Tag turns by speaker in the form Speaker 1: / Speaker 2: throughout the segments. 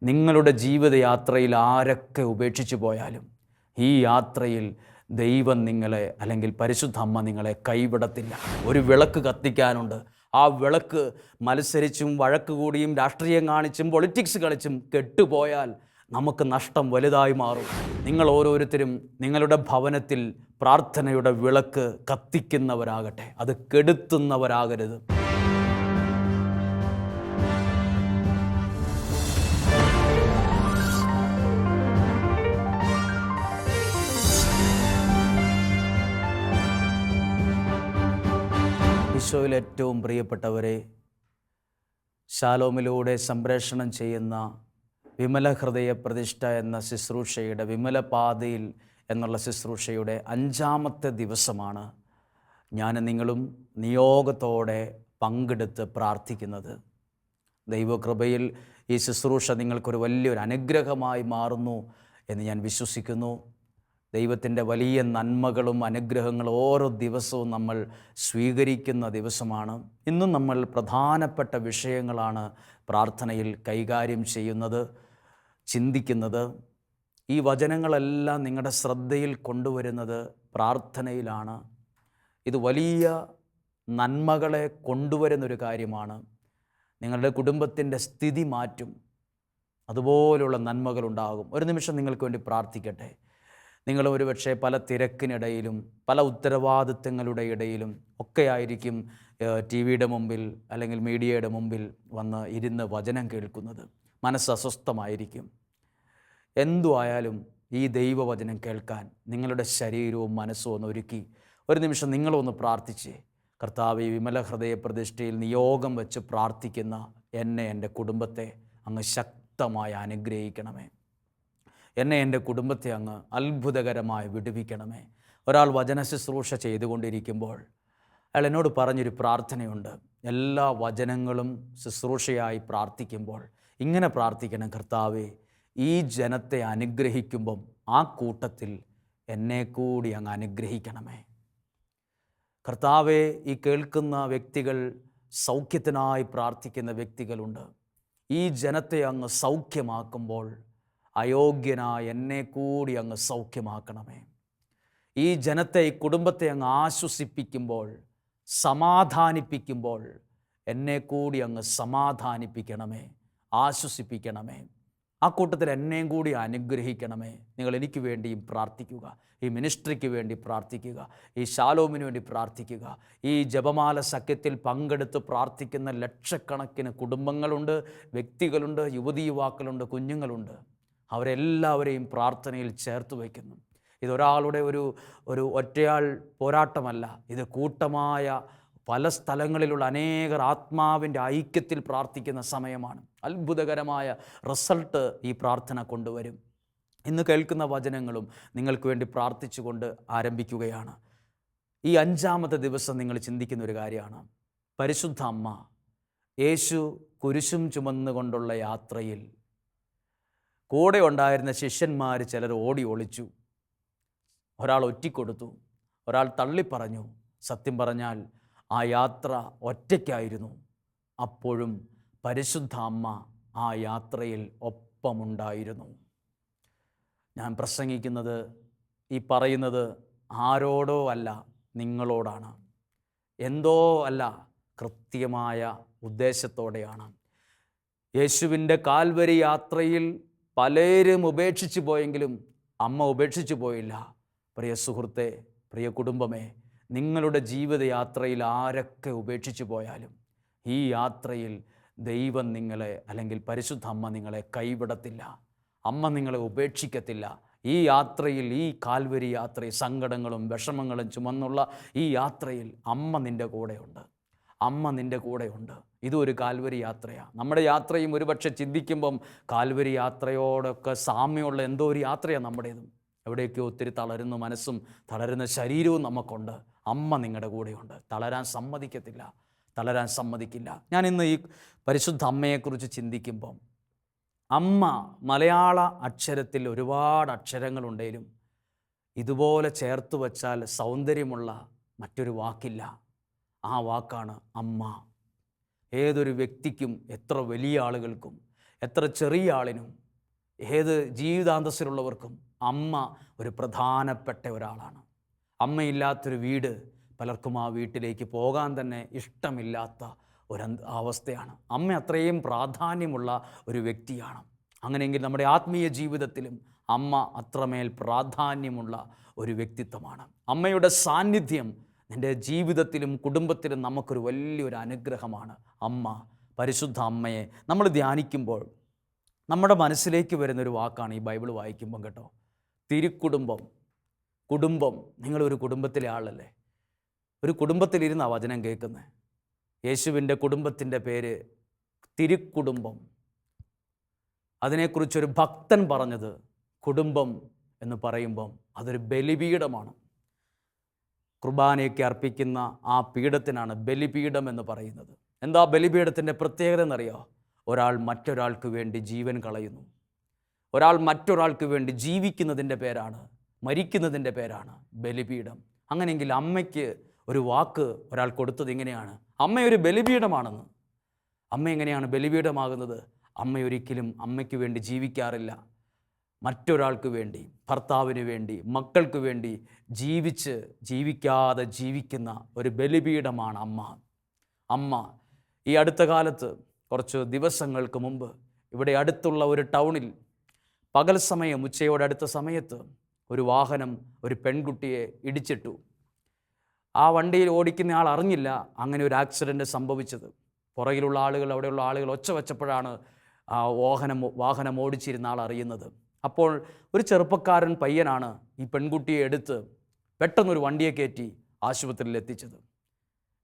Speaker 1: നിങ്ങളുടെ ജീവിതയാത്രയിൽ ആരൊക്കെ ഉപേക്ഷിച്ചു പോയാലും ഈ യാത്രയിൽ ദൈവം നിങ്ങളെ അല്ലെങ്കിൽ പരിശുദ്ധ അമ്മ നിങ്ങളെ കൈവിടത്തില്ല. ഒരു വിളക്ക് കത്തിക്കാനുണ്ട്. ആ വിളക്ക് മത്സരിച്ചും വഴക്ക് കൂടിയും രാഷ്ട്രീയം കാണിച്ചും പൊളിറ്റിക്സ് കളിച്ചും കെട്ടുപോയാൽ നമുക്ക് നഷ്ടം വലുതായി മാറും. നിങ്ങൾ ഓരോരുത്തരും നിങ്ങളുടെ ഭവനത്തിൽ പ്രാർത്ഥനയുടെ വിളക്ക് കത്തിക്കുന്നവരാകട്ടെ, അത് കെടുത്തുന്നവരാകരുത്. ഈശോയിൽ ഏറ്റവും പ്രിയപ്പെട്ടവരെ, ശാലോമിലൂടെ സംപ്രേഷണം ചെയ്യുന്ന വിമല ഹൃദയ പ്രതിഷ്ഠ എന്ന ശുശ്രൂഷയുടെ വിമല പാതയിൽ എന്നുള്ള ശുശ്രൂഷയുടെ 5-ാമത്തെ ദിവസമാണ് ഞാൻ നിങ്ങളും നിയോഗത്തോടെ പങ്കെടുത്ത് പ്രാർത്ഥിക്കുന്നത്. ദൈവകൃപയിൽ ഈ ശുശ്രൂഷ നിങ്ങൾക്കൊരു വലിയൊരു അനുഗ്രഹമായി മാറുന്നു എന്ന് ഞാൻ വിശ്വസിക്കുന്നു. ദൈവത്തിൻ്റെ വലിയ നന്മകളും അനുഗ്രഹങ്ങളും ഓരോ ദിവസവും നമ്മൾ സ്വീകരിക്കുന്ന ദിവസമാണ്. ഇന്നും നമ്മൾ പ്രധാനപ്പെട്ട വിഷയങ്ങളാണ് പ്രാർത്ഥനയിൽ കൈകാര്യം ചെയ്യുന്നത്, ചിന്തിക്കുന്നത്. ഈ വചനങ്ങളെല്ലാം നിങ്ങളുടെ ശ്രദ്ധയിൽ കൊണ്ടുവരുന്നത് പ്രാർത്ഥനയിലാണ്. ഇത് വലിയ നന്മകളെ കൊണ്ടുവരുന്നൊരു കാര്യമാണ്. നിങ്ങളുടെ കുടുംബത്തിൻ്റെ സ്ഥിതി മാറ്റും. അതുപോലുള്ള നന്മകളുണ്ടാകും. ഒരു നിമിഷം നിങ്ങൾക്ക് വേണ്ടി പ്രാർത്ഥിക്കട്ടെ. നിങ്ങൾ ഒരുപക്ഷെ പല തിരക്കിനിടയിലും പല ഉത്തരവാദിത്തങ്ങളുടെ ഇടയിലും ഒക്കെ ആയിരിക്കും ടി വിയുടെ മുമ്പിൽ അല്ലെങ്കിൽ മീഡിയയുടെ മുമ്പിൽ വന്ന് ഇരുന്ന് വചനം കേൾക്കുന്നത്. മനസ്സ് അസ്വസ്ഥമായിരിക്കും. എന്തുമായാലും ഈ ദൈവവചനം കേൾക്കാൻ നിങ്ങളുടെ ശരീരവും മനസ്സും ഒന്ന് ഒരുക്കി ഒരു നിമിഷം നിങ്ങളൊന്ന് പ്രാർത്ഥിച്ച്, കർത്താവേ, വിമല ഹൃദയ പ്രതിഷ്ഠയിൽ നിയോഗം വെച്ച് പ്രാർത്ഥിക്കുന്ന എന്നെ, എൻ്റെ കുടുംബത്തെ അങ്ങ് ശക്തമായി അനുഗ്രഹിക്കണമേ. എന്നെ, എൻ്റെ കുടുംബത്തെ അങ്ങ് അത്ഭുതകരമായി വിടുവിക്കണമേ. ഒരാൾ വചന ശുശ്രൂഷ ചെയ്തുകൊണ്ടിരിക്കുമ്പോൾ അയാൾ എന്നോട് പറഞ്ഞൊരു പ്രാർത്ഥനയുണ്ട്. എല്ലാ വചനങ്ങളും ശുശ്രൂഷയായി പ്രാർത്ഥിക്കുമ്പോൾ ഇങ്ങനെ പ്രാർത്ഥിക്കണം: കർത്താവേ, ഈ ജനത്തെ അനുഗ്രഹിക്കുമ്പം ആ കൂട്ടത്തിൽ എന്നെ കൂടി അങ്ങ് അനുഗ്രഹിക്കണമേ. കർത്താവേ, ഈ കേൾക്കുന്ന വ്യക്തികൾ സൗഖ്യത്തിനായി പ്രാർത്ഥിക്കുന്ന വ്യക്തികളുണ്ട്. ഈ ജനത്തെ അങ്ങ് സൗഖ്യമാക്കുമ്പോൾ അയോഗ്യനായ എന്നെ കൂടി അങ്ങ് സൗഖ്യമാക്കണമേ. ഈ ജനത്തെ, ഈ കുടുംബത്തെ അങ്ങ് ആശ്വസിപ്പിക്കുമ്പോൾ, സമാധാനിപ്പിക്കുമ്പോൾ എന്നെ കൂടി അങ്ങ് സമാധാനിപ്പിക്കണമേ, ആശ്വസിപ്പിക്കണമേ. ആ കൂട്ടത്തിൽ എന്നെയും കൂടി അനുഗ്രഹിക്കണമേ. നിങ്ങൾ എനിക്ക് വേണ്ടിയും പ്രാർത്ഥിക്കുക. ഈ മിനിസ്ട്രിക്ക് വേണ്ടി പ്രാർത്ഥിക്കുക. ഈ ശാലോമിന് വേണ്ടി പ്രാർത്ഥിക്കുക. ഈ ജപമാല സഖ്യത്തിൽ പങ്കെടുത്ത് പ്രാർത്ഥിക്കുന്ന ലക്ഷക്കണക്കിന് കുടുംബങ്ങളുണ്ട്, വ്യക്തികളുണ്ട്, യുവതി യുവാക്കളുണ്ട്, കുഞ്ഞുങ്ങളുണ്ട്. അവരെല്ലാവരെയും പ്രാർത്ഥനയിൽ ചേർത്ത് വയ്ക്കുന്നു. ഇതൊരാളുടെ ഒരു ഒറ്റയാൾ പോരാട്ടമല്ല. ഇത് കൂട്ടമായ പല സ്ഥലങ്ങളിലുള്ള അനേകർ ആത്മാവിൻ്റെ ഐക്യത്തിൽ പ്രാർത്ഥിക്കുന്ന സമയമാണ്. അത്ഭുതകരമായ റിസൾട്ട് ഈ പ്രാർത്ഥന കൊണ്ടുവരും. ഇന്ന് കേൾക്കുന്ന വചനങ്ങളും നിങ്ങൾക്ക് വേണ്ടി പ്രാർത്ഥിച്ചുകൊണ്ട് ആരംഭിക്കുകയാണ്. ഈ 5-ാമത്തെ ദിവസം നിങ്ങൾ ചിന്തിക്കുന്ന ഒരു കാര്യമാണ്. പരിശുദ്ധ അമ്മ യേശു കുരിശും ചുമന്നുകൊണ്ടുള്ള യാത്രയിൽ കൂടെ ഉണ്ടായിരുന്ന ശിഷ്യന്മാർ ചിലർ ഓടി ഒളിച്ചു. ഒരാൾ ഒറ്റിക്കൊടുത്തു, ഒരാൾ തള്ളിപ്പറഞ്ഞു. സത്യം പറഞ്ഞാൽ ആ യാത്ര ഒറ്റയ്ക്കായിരുന്നു. അപ്പോഴും പരിശുദ്ധ അമ്മ ആ യാത്രയിൽ ഒപ്പമുണ്ടായിരുന്നു. ഞാൻ പ്രസംഗിക്കുന്നത്, ഈ പറയുന്നത് ആരോടോ അല്ല, നിങ്ങളോടാണ്. എന്തോ അല്ല, കൃത്യമായ ഉദ്ദേശത്തോടെയാണ്. യേശുവിൻ്റെ കാൽവരി യാത്രയിൽ പലരും ഉപേക്ഷിച്ചു പോയെങ്കിലും അമ്മ ഉപേക്ഷിച്ചു പോയില്ല. പ്രിയ സുഹൃത്തെ, പ്രിയ കുടുംബമേ, നിങ്ങളുടെ ജീവിതയാത്രയിൽ ആരൊക്കെ ഉപേക്ഷിച്ചു പോയാലും ഈ യാത്രയിൽ ദൈവം നിങ്ങളെ അല്ലെങ്കിൽ പരിശുദ്ധ അമ്മ നിങ്ങളെ കൈവിടത്തില്ല. അമ്മ നിങ്ങളെ ഉപേക്ഷിക്കത്തില്ല. ഈ യാത്രയിൽ, ഈ കാൽവരി യാത്രയിൽ, സങ്കടങ്ങളും വിഷമങ്ങളും ചുമന്നുള്ള ഈ യാത്രയിൽ അമ്മ നിൻ്റെ കൂടെയുണ്ട്. അമ്മ നിൻ്റെ കൂടെയുണ്ട്. ഇതൊരു കാൽവരി യാത്രയാണ്. നമ്മുടെ യാത്രയും ഒരുപക്ഷെ ചിന്തിക്കുമ്പം കാൽവരി യാത്രയോടൊക്കെ സാമ്യമുള്ള എന്തോ ഒരു യാത്രയാണ് നമ്മുടേതും. എവിടെയൊക്കെ ഒത്തിരി തളരുന്ന മനസ്സും തളരുന്ന ശരീരവും നമുക്കുണ്ട്. അമ്മ നിങ്ങളുടെ കൂടെയുണ്ട്. തളരാൻ സമ്മതിക്കില്ല. ഞാൻ ഇന്ന് ഈ പരിശുദ്ധ അമ്മയെക്കുറിച്ച് ചിന്തിക്കുമ്പം, അമ്മ മലയാള അക്ഷരത്തിൽ ഒരുപാട് അക്ഷരങ്ങളുണ്ടെങ്കിലും ഇതുപോലെ ചേർത്ത് വച്ചാൽ സൗന്ദര്യമുള്ള മറ്റൊരു വാക്കില്ല. ആ വാക്കാണ് അമ്മ. ഏതൊരു വ്യക്തിക്കും, എത്ര വലിയ ആളുകൾക്കും, എത്ര ചെറിയ ആളിനും ഏത് ജീവിതാന്തസ്സിലുള്ളവർക്കും അമ്മ ഒരു പ്രധാനപ്പെട്ട ഒരാളാണ്. അമ്മയില്ലാത്തൊരു വീട് പലർക്കും ആ വീട്ടിലേക്ക് പോകാൻ തന്നെ ഇഷ്ടമില്ലാത്ത അവസ്ഥയാണ്. അമ്മ അത്രയും പ്രാധാന്യമുള്ള ഒരു വ്യക്തിയാണ്. അങ്ങനെയെങ്കിൽ നമ്മുടെ ആത്മീയ ജീവിതത്തിലും അമ്മ അത്രമേൽ പ്രാധാന്യമുള്ള ഒരു വ്യക്തിത്വമാണ്. അമ്മയുടെ സാന്നിധ്യം നിൻ്റെ ജീവിതത്തിലും കുടുംബത്തിലും നമുക്കൊരു വലിയൊരു അനുഗ്രഹമാണ്. അമ്മ, പരിശുദ്ധ അമ്മയെ നമ്മൾ ധ്യാനിക്കുമ്പോൾ നമ്മുടെ മനസ്സിലേക്ക് വരുന്നൊരു വാക്കാണ് ഈ ബൈബിൾ വായിക്കുമ്പം കേട്ടോ, തിരുക്കുടുംബം. കുടുംബം, നിങ്ങളൊരു കുടുംബത്തിലെ ആളല്ലേ? ഒരു കുടുംബത്തിലിരുന്ന വചനം കേൾക്കുന്നത്. യേശുവിൻ്റെ കുടുംബത്തിൻ്റെ പേര് തിരുക്കുടുംബം. അതിനെക്കുറിച്ചൊരു ഭക്തൻ പറഞ്ഞത്, കുടുംബം എന്ന് പറയുമ്പം അതൊരു ബലിപീഠമാണ്. കുർബാനയൊക്കെ അർപ്പിക്കുന്ന ആ പീഠത്തിനാണ് ബലിപീഠം എന്ന് പറയുന്നത്. എന്താ ബലിപീഠത്തിൻ്റെ പ്രത്യേകത എന്നറിയോ? ഒരാൾ മറ്റൊരാൾക്ക് വേണ്ടി ജീവൻ കളയുന്നു. ഒരാൾ മറ്റൊരാൾക്ക് വേണ്ടി ജീവിക്കുന്നതിൻ്റെ പേരാണ്, മരിക്കുന്നതിൻ്റെ പേരാണ് ബലിപീഠം. അങ്ങനെയെങ്കിൽ അമ്മയ്ക്ക് ഒരു വാക്ക് ഒരാൾ കൊടുത്തത് ഇങ്ങനെയാണ്, അമ്മയൊരു ബലിപീഠമാണെന്ന്. അമ്മ എങ്ങനെയാണ് ബലിപീഠമാകുന്നത്? അമ്മയൊരിക്കലും അമ്മയ്ക്ക് വേണ്ടി ജീവിക്കാറില്ല. മറ്റൊരാൾക്ക് വേണ്ടി, ഭർത്താവിന് വേണ്ടി, മക്കൾക്ക് വേണ്ടി ജീവിക്കാതെ ജീവിക്കുന്ന ഒരു ബലിപീഠമാണ് അമ്മ. അമ്മ ഈ അടുത്ത കാലത്ത്, കുറച്ച് ദിവസങ്ങൾക്ക് മുമ്പ്, ഇവിടെ അടുത്തുള്ള ഒരു ടൗണിൽ പകൽ സമയം, ഉച്ചയോടടുത്ത സമയത്ത് ഒരു വാഹനം ഒരു പെൺകുട്ടിയെ ഇടിച്ചിട്ടു. ആ വണ്ടിയിൽ ഓടിക്കുന്ന ആൾ അറിഞ്ഞില്ല അങ്ങനെ ഒരു ആക്സിഡൻറ്റ് സംഭവിച്ചത്. പുറകിലുള്ള ആളുകൾ, അവിടെയുള്ള ആളുകൾ ഒച്ച വെച്ചപ്പോഴാണ് ആ വാഹനം ഓടിച്ചിരുന്ന ആൾ അറിയുന്നത്. അപ്പോൾ ഒരു ചെറുപ്പക്കാരൻ പയ്യനാണ് ഈ പെൺകുട്ടിയെ എടുത്ത് പെട്ടെന്നൊരു വണ്ടിയെ കയറ്റി ആശുപത്രിയിൽ എത്തിച്ചത്.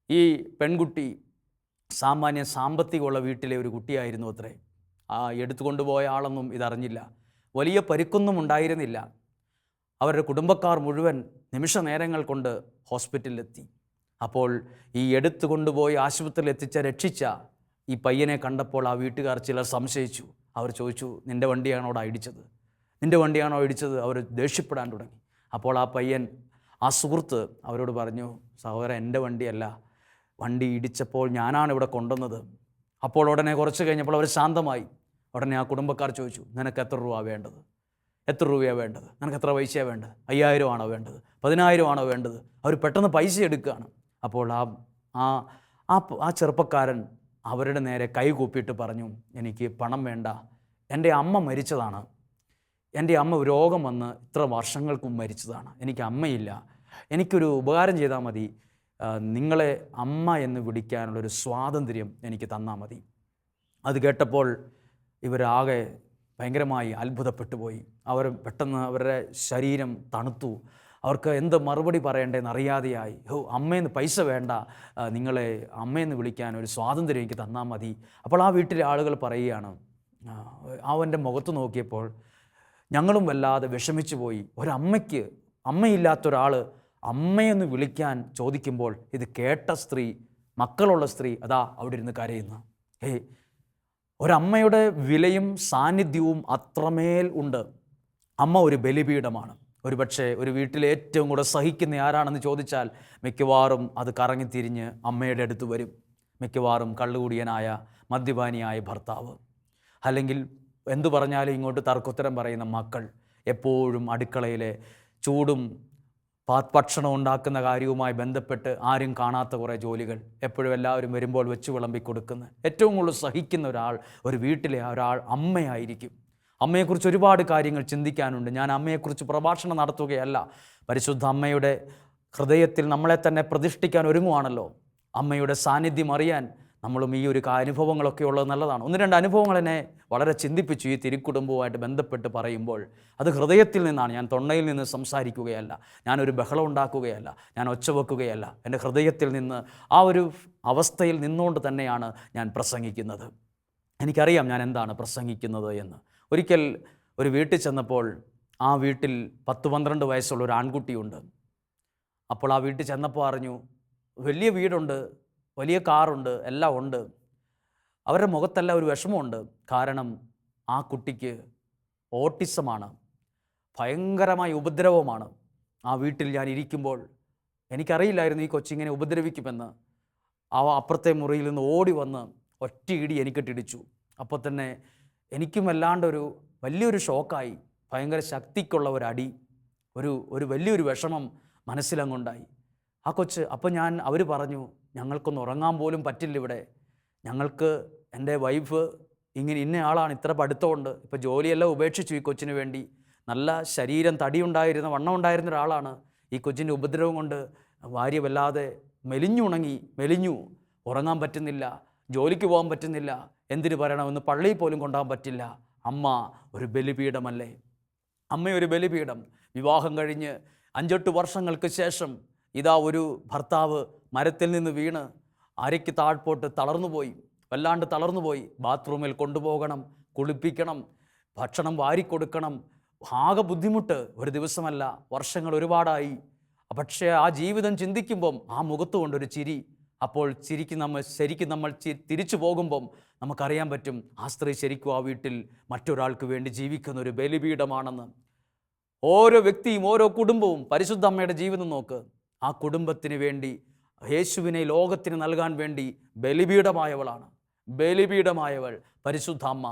Speaker 1: ഈ പെൺകുട്ടി സാമാന്യ സാമ്പത്തികമുള്ള വീട്ടിലെ ഒരു കുട്ടിയായിരുന്നു അത്രേ. ആ എടുത്തുകൊണ്ടുപോയ ആളൊന്നും ഇതറിഞ്ഞില്ല. വലിയ പരിക്കൊന്നും ഉണ്ടായിരുന്നില്ല. അവരുടെ കുടുംബക്കാർ മുഴുവൻ നിമിഷ നേരങ്ങൾ കൊണ്ട് ഹോസ്പിറ്റലിലെത്തി. അപ്പോൾ ഈ എടുത്തുകൊണ്ടുപോയി ആശുപത്രിയിൽ രക്ഷിച്ച ഈ പയ്യനെ കണ്ടപ്പോൾ ആ വീട്ടുകാർ ചിലർ സംശയിച്ചു. അവർ ചോദിച്ചു, നിൻ്റെ വണ്ടിയാണോടാ ഇടിച്ചത്? നിൻ്റെ വണ്ടിയാണോ ഇടിച്ചത്? അവർ ദേഷ്യപ്പെടാൻ തുടങ്ങി. അപ്പോൾ ആ പയ്യൻ, ആ സുഹൃത്ത് അവരോട് പറഞ്ഞു, സഹോദരൻ, എൻ്റെ വണ്ടിയല്ല, വണ്ടി ഇടിച്ചപ്പോൾ ഞാനാണ് ഇവിടെ കൊണ്ടുവന്നത്. അപ്പോൾ ഉടനെ കുറച്ച് കഴിഞ്ഞപ്പോൾ അവർ ശാന്തമായി. ഉടനെ ആ കുടുംബക്കാർ ചോദിച്ചു, നിനക്ക് എത്ര രൂപ വേണ്ടത്? എത്ര രൂപയാണ് വേണ്ടത്? നിനക്ക് എത്ര പൈസയാണ് വേണ്ടത്? 5000 ആണോ വേണ്ടത്? 10000 ആണോ വേണ്ടത്? അവർ പെട്ടെന്ന് പൈസ എടുക്കുകയാണ്. അപ്പോൾ ആ ചെറുപ്പക്കാരൻ അവരുടെ നേരെ കൈകൂപ്പിയിട്ട് പറഞ്ഞു, എനിക്ക് പണം വേണ്ട, എൻ്റെ അമ്മ മരിച്ചതാണ്. എൻ്റെ അമ്മ രോഗം വന്ന് ഇത്ര വർഷങ്ങൾക്ക് മുമ്പ് മരിച്ചതാണ്. എനിക്ക് അമ്മയില്ല. എനിക്കൊരു ഉപകാരം ചെയ്താൽ മതി. നിങ്ങളെ അമ്മ എന്ന് വിളിക്കാനുള്ളൊരു സ്വാതന്ത്ര്യം എനിക്ക് തന്നാൽ മതി. അത് കേട്ടപ്പോൾ ഇവരാകെ ഭയങ്കരമായി അത്ഭുതപ്പെട്ടു പോയി. അവർ പെട്ടെന്ന് അവരുടെ ശരീരം തണുത്തു. അവർക്ക് എന്ത് മറുപടി പറയേണ്ടതെന്ന് അറിയാതെയായി. അമ്മയെന്ന് പൈസ വേണ്ട, നിങ്ങളെ അമ്മയെന്ന് വിളിക്കാൻ ഒരു സ്വാതന്ത്ര്യം എനിക്ക് തന്നാൽ മതി. അപ്പോൾ ആ വീട്ടിലെ ആളുകൾ പറയുകയാണ്, അവൻ്റെ മുഖത്ത് നോക്കിയപ്പോൾ ഞങ്ങളും വല്ലാതെ വിഷമിച്ചു പോയി. ഒരമ്മയ്ക്ക്, അമ്മയില്ലാത്ത ഒരാൾ അമ്മയെന്ന് വിളിക്കാൻ ചോദിക്കുമ്പോൾ ഇത് കേട്ട സ്ത്രീ, മക്കളുള്ള സ്ത്രീ അതാ അവിടെ ഇരുന്ന് കരയുന്നു. ഒരമ്മയുടെ വിലയും സാന്നിധ്യവും അത്രമേൽ ഉണ്ട്. അമ്മ ഒരു ബലിപീഠമാണ്. ഒരുപക്ഷെ ഒരു വീട്ടിൽ ഏറ്റവും കൂടെ സഹിക്കുന്ന ആരാണെന്ന് ചോദിച്ചാൽ മിക്കവാറും അത് കറങ്ങിത്തിരിഞ്ഞ് അമ്മയുടെ അടുത്ത് വരും. മിക്കവാറും കള്ളുകുടിയനായ മദ്യപാനിയായ ഭർത്താവ്, അല്ലെങ്കിൽ എന്തു പറഞ്ഞാലും ഇങ്ങോട്ട് തർക്കുത്തരം പറയുന്ന മക്കൾ, എപ്പോഴും അടുക്കളയിലെ ചൂടും ഭക്ഷണം ഉണ്ടാക്കുന്ന കാര്യവുമായി ബന്ധപ്പെട്ട് ആരും കാണാത്ത കുറേ ജോലികൾ, എപ്പോഴും എല്ലാവരും വരുമ്പോൾ വെച്ച് വിളമ്പി കൊടുക്കുന്ന, ഏറ്റവും കൂടുതൽ സഹിക്കുന്ന ഒരാൾ ഒരു വീട്ടിലെ ഒരാൾ അമ്മയായിരിക്കും. അമ്മയെക്കുറിച്ച് ഒരുപാട് കാര്യങ്ങൾ ചിന്തിക്കാനുണ്ട്. ഞാൻ അമ്മയെക്കുറിച്ച് പ്രഭാഷണം നടത്തുകയല്ല. പരിശുദ്ധ അമ്മയുടെ ഹൃദയത്തിൽ നമ്മളെ തന്നെ പ്രതിഷ്ഠിക്കാൻ ഒരുങ്ങുവാണല്ലോ. അമ്മയുടെ സാന്നിധ്യം അറിയാൻ നമ്മളും ഈ ഒരു അനുഭവങ്ങളൊക്കെ ഉള്ളത് നല്ലതാണ്. 1-2 അനുഭവങ്ങൾ എന്നെ വളരെ ചിന്തിപ്പിച്ചു ഈ തിരുക്കുടുംബവുമായിട്ട് ബന്ധപ്പെട്ട് പറയുമ്പോൾ. അത് ഹൃദയത്തിൽ നിന്നാണ്, ഞാൻ തൊണ്ടയിൽ നിന്ന് സംസാരിക്കുകയല്ല, ഞാനൊരു ബഹളം ഉണ്ടാക്കുകയല്ല, ഞാൻ ഒച്ച വെക്കുകയല്ല. എൻ്റെ ഹൃദയത്തിൽ നിന്ന് ആ ഒരു അവസ്ഥയിൽ നിന്നുകൊണ്ട് തന്നെയാണ് ഞാൻ പ്രസംഗിക്കുന്നത്. എനിക്കറിയാം ഞാൻ എന്താണ് പ്രസംഗിക്കുന്നത് എന്ന്. ഒരിക്കൽ ഒരു വീട്ടിൽ ചെന്നപ്പോൾ ആ വീട്ടിൽ 10-12 വയസ്സുള്ള ഒരു ആൺകുട്ടിയുണ്ട്. അപ്പോൾ ആ വീട്ടിൽ ചെന്നപ്പോൾ അറിഞ്ഞു, വലിയ വീടുണ്ട്, വലിയ കാറുണ്ട്, എല്ലാം ഉണ്ട്. അവരുടെ മുഖത്തെല്ലാം ഒരു വിഷമമുണ്ട്. കാരണം ആ കുട്ടിക്ക് ഓട്ടിസമാണ്, ഭയങ്കരമായ ഉപദ്രവമാണ്. ആ വീട്ടിൽ ഞാൻ ഇരിക്കുമ്പോൾ എനിക്കറിയില്ലായിരുന്നു ഈ കൊച്ചിങ്ങനെ ഉപദ്രവിക്കുമെന്ന്. അപ്പുറത്തെ മുറിയിൽ നിന്ന് ഓടി വന്ന് ഒറ്റയിടി എനിക്കിട്ടിടിച്ചു. അപ്പോൾ തന്നെ എനിക്കും വല്ലാണ്ടൊരു വലിയൊരു ഷോക്കായി. ഭയങ്കര ശക്തിക്കുള്ള ഒരടി, ഒരു വലിയൊരു വിഷമം മനസ്സിലങ്ങുണ്ടായി. ആ കൊച്ച് അപ്പം അവർ പറഞ്ഞു, ഞങ്ങൾക്കൊന്ന് ഉറങ്ങാൻ പോലും പറ്റില്ല ഇവിടെ. ഞങ്ങൾക്ക് എൻ്റെ വൈഫ് ഇന്നയാളാണ്, ഇത്ര പഠിത്തമുണ്ട്, ഇപ്പോൾ ജോലിയെല്ലാം ഉപേക്ഷിച്ചു ഈ കൊച്ചിന് വേണ്ടി. നല്ല ശരീരം, തടിയുണ്ടായിരുന്ന, വണ്ണം ഉണ്ടായിരുന്ന ഒരാളാണ്. ഈ കൊച്ചിൻ്റെ ഉപദ്രവം കൊണ്ട് ഭാര്യ വല്ലാതെ മെലിഞ്ഞു, ഉറങ്ങാൻ പറ്റുന്നില്ല, ജോലിക്ക് പോകാൻ പറ്റുന്നില്ല, എന്തിനു പറയണമെന്ന് പള്ളിയിൽ പോലും കൊണ്ടുപോകാൻ പറ്റില്ല. അമ്മ ഒരു ബലിപീഠമല്ലേ, അമ്മയൊരു ബലിപീഠം. വിവാഹം കഴിഞ്ഞ് 5-8 വർഷങ്ങൾക്ക് ശേഷം ഇതാ ഒരു ഭർത്താവ് മരത്തിൽ നിന്ന് വീണ് അരയ്ക്ക് താഴ്പോട്ട് വല്ലാണ്ട് തളർന്നുപോയി. ബാത്റൂമിൽ കൊണ്ടുപോകണം, കുളിപ്പിക്കണം, ഭക്ഷണം വാരിക്കൊടുക്കണം. ആകെ ബുദ്ധിമുട്ട്. ഒരു ദിവസമല്ല, വർഷങ്ങൾ ഒരുപാടായി. പക്ഷേ ആ ജീവിതം ചിന്തിക്കുമ്പം ആ മുഖത്ത് കൊണ്ടൊരു ചിരി. അപ്പോൾ ശരിക്കും നമ്മൾ തിരിച്ചു പോകുമ്പം നമുക്കറിയാൻ പറ്റും, ആ സ്ത്രീ ശരിക്കും ആ വീട്ടിൽ മറ്റൊരാൾക്ക് വേണ്ടി ജീവിക്കുന്ന ഒരു ബലിപീഠമാണെന്ന്. ഓരോ വ്യക്തിയും, ഓരോ കുടുംബവും, പരിശുദ്ധ അമ്മയുടെ ജീവിതം നോക്ക്. ആ കുടുംബത്തിന് വേണ്ടി, യേശുവിനെ ലോകത്തിന് നൽകാൻ വേണ്ടി ബലിപീഠമായവളാണ്. ബലിപീഠമായവൾ പരിശുദ്ധ അമ്മ.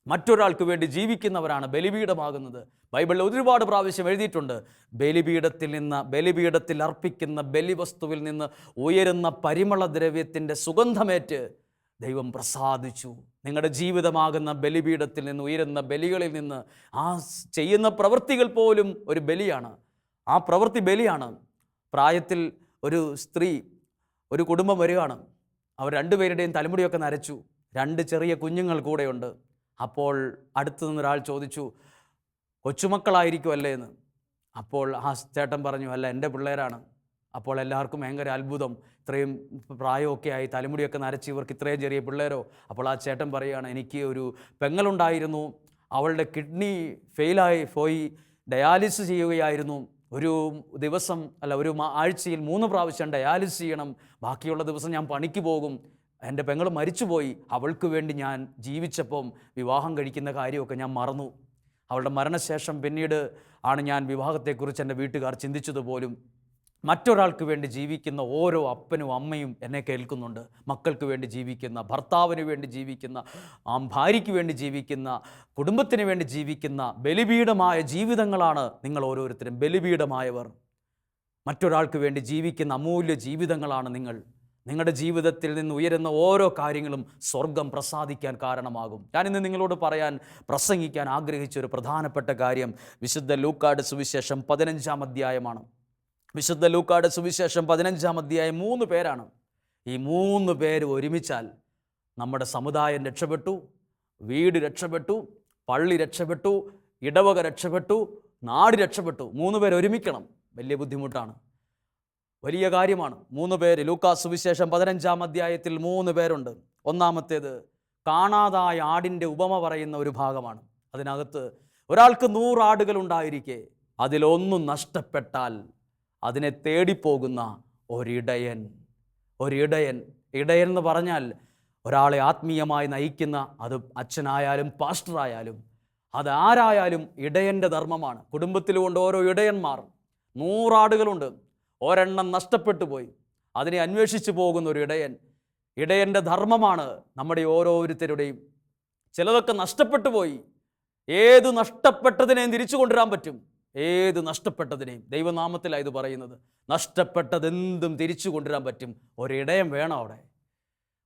Speaker 1: മറ്റൊരാൾക്ക് വേണ്ടി ജീവിക്കുന്നവരാണ് ബലിപീഠമാകുന്നത്. ബൈബിളിൽ ഒരുപാട് പ്രാവശ്യം എഴുതിയിട്ടുണ്ട്, ബലിപീഠത്തിൽ അർപ്പിക്കുന്ന ബലിവസ്തുവിൽ നിന്ന് ഉയരുന്ന പരിമളദ്രവ്യത്തിൻ്റെ സുഗന്ധമേറ്റ് ദൈവം പ്രസാദിച്ചു. നിങ്ങളുടെ ജീവിതമാകുന്ന ബലിപീഠത്തിൽ നിന്ന്, ഉയരുന്ന ബലികളിൽ നിന്ന്, ആ ചെയ്യുന്ന പ്രവൃത്തികൾ പോലും ഒരു ബലിയാണ്. ആ പ്രവൃത്തി ബലിയാണ്. പ്രായത്തിൽ ഒരു സ്ത്രീ, ഒരു കുടുംബം വരികയാണ്. അവർ രണ്ടുപേരുടെയും തലമുടിയൊക്കെ നരച്ചു. 2 ചെറിയ കുഞ്ഞുങ്ങൾ കൂടെയുണ്ട്. അപ്പോൾ അടുത്തു നിന്നൊരാൾ ചോദിച്ചു, കൊച്ചുമക്കളായിരിക്കും അല്ലേ എന്ന്. അപ്പോൾ ആ ചേട്ടൻ പറഞ്ഞു, അല്ല, എൻ്റെ പിള്ളേരാണ്. അപ്പോൾ എല്ലാവർക്കും ഭയങ്കര അത്ഭുതം, ഇത്രയും പ്രായമൊക്കെ ആയി, തലമുടിയൊക്കെ നരച്ച് ഇവർക്ക് ഇത്രയും ചെറിയ പിള്ളേരോ. അപ്പോൾ ആ ചേട്ടൻ പറയുകയാണ്, എനിക്ക് ഒരു പെങ്ങളുണ്ടായിരുന്നു, അവളുടെ കിഡ്നി ഫെയിലായി പോയി, ഡയാലിസിസ് ചെയ്യുകയായിരുന്നു. ഒരു ആഴ്ചയിൽ 3 പ്രാവശ്യം ഡയാലിസിസ് ചെയ്യണം. ബാക്കിയുള്ള ദിവസം ഞാൻ പണിക്ക് പോകും. എൻ്റെ പെങ്ങൾ മരിച്ചുപോയി. അവൾക്ക് വേണ്ടി ഞാൻ ജീവിച്ചപ്പം വിവാഹം കഴിക്കുന്ന കാര്യമൊക്കെ ഞാൻ മറന്നു. അവളുടെ മരണശേഷം പിന്നീട് ആണ് ഞാൻ വിവാഹത്തെക്കുറിച്ച് എൻ്റെ വീട്ടുകാർ ചിന്തിച്ചതുപോലും. മറ്റൊരാൾക്ക് വേണ്ടി ജീവിക്കുന്ന ഓരോ അപ്പനും അമ്മയും എന്നെ കേൾക്കുന്നുണ്ട്. മക്കൾക്ക് വേണ്ടി ജീവിക്കുന്ന, ഭർത്താവിന് വേണ്ടി ജീവിക്കുന്ന, ഭാര്യയ്ക്ക് വേണ്ടി ജീവിക്കുന്ന, കുടുംബത്തിന് വേണ്ടി ജീവിക്കുന്ന ബലിപീഠമായ ജീവിതങ്ങളാണ് നിങ്ങൾ ഓരോരുത്തരും. ബലിപീഠമായവർ. മറ്റൊരാൾക്ക് വേണ്ടി ജീവിക്കുന്ന അമൂല്യ ജീവിതങ്ങളാണ് നിങ്ങൾ. നിങ്ങളുടെ ജീവിതത്തിൽ നിന്ന് ഉയരുന്ന ഓരോ കാര്യങ്ങളും സ്വർഗം പ്രസാദിക്കാൻ കാരണമാകും. ഞാനിന്ന് നിങ്ങളോട് പ്രസംഗിക്കാൻ ആഗ്രഹിച്ച ഒരു പ്രധാനപ്പെട്ട കാര്യം വിശുദ്ധ ലൂക്കായുടെ സുവിശേഷം 15-ാം അധ്യായമാണ്. വിശുദ്ധ ലൂക്കായുടെ സുവിശേഷം 15-ാം അധ്യായം 3 പേരാണ്. ഈ 3 പേര് ഒരുമിച്ചാൽ നമ്മുടെ സമുദായം രക്ഷപ്പെട്ടു, വീട് രക്ഷപ്പെട്ടു, പള്ളി രക്ഷപ്പെട്ടു, ഇടവക രക്ഷപ്പെട്ടു, നാട് രക്ഷപ്പെട്ടു. 3 പേർ ഒരുമിക്കണം. വലിയ ബുദ്ധിമുട്ടാണ്, വലിയ കാര്യമാണ്. 3 പേര്. ലൂക്കാ സുവിശേഷം 15-ാം അധ്യായത്തിൽ 3 പേരുണ്ട്. ഒന്നാമത്തേത് കാണാതായ ആടിൻ്റെ ഉപമ പറയുന്ന ഒരു ഭാഗമാണ്. അതിനകത്ത് ഒരാൾക്ക് 100 ആടുകൾ ഉണ്ടായിരിക്കെ അതിലൊന്നും നഷ്ടപ്പെട്ടാൽ അതിനെ തേടിപ്പോകുന്ന ഒരിടയൻ. ഇടയൻ എന്ന് പറഞ്ഞാൽ ഒരാളെ ആത്മീയമായി നയിക്കുന്ന, അത് അച്ഛനായാലും പാസ്റ്ററായാലും അതാരായാലും ഇടയൻ്റെ ധർമ്മമാണ്. കുടുംബത്തിലുകൊണ്ട് ഓരോ ഇടയന്മാർ. 100 ആടുകളുണ്ട്, ഒരെണ്ണം നഷ്ടപ്പെട്ടു പോയി, അതിനെ അന്വേഷിച്ചു പോകുന്ന ഒരു ഇടയൻ്റെ ധർമ്മമാണ് നമ്മുടെ ഓരോരുത്തരുടെയും. ചിലതൊക്കെ നഷ്ടപ്പെട്ടു പോയി. ഏത് നഷ്ടപ്പെട്ടതിനെയും തിരിച്ചു കൊണ്ടുവരാൻ പറ്റും. ഏത് നഷ്ടപ്പെട്ടതിനെയും, ദൈവനാമത്തിലാണ് ഇത് പറയുന്നത്. നഷ്ടപ്പെട്ടതെന്തും തിരിച്ചു കൊണ്ടുവരാൻ പറ്റും. ഒരിടയൻ വേണം അവിടെ,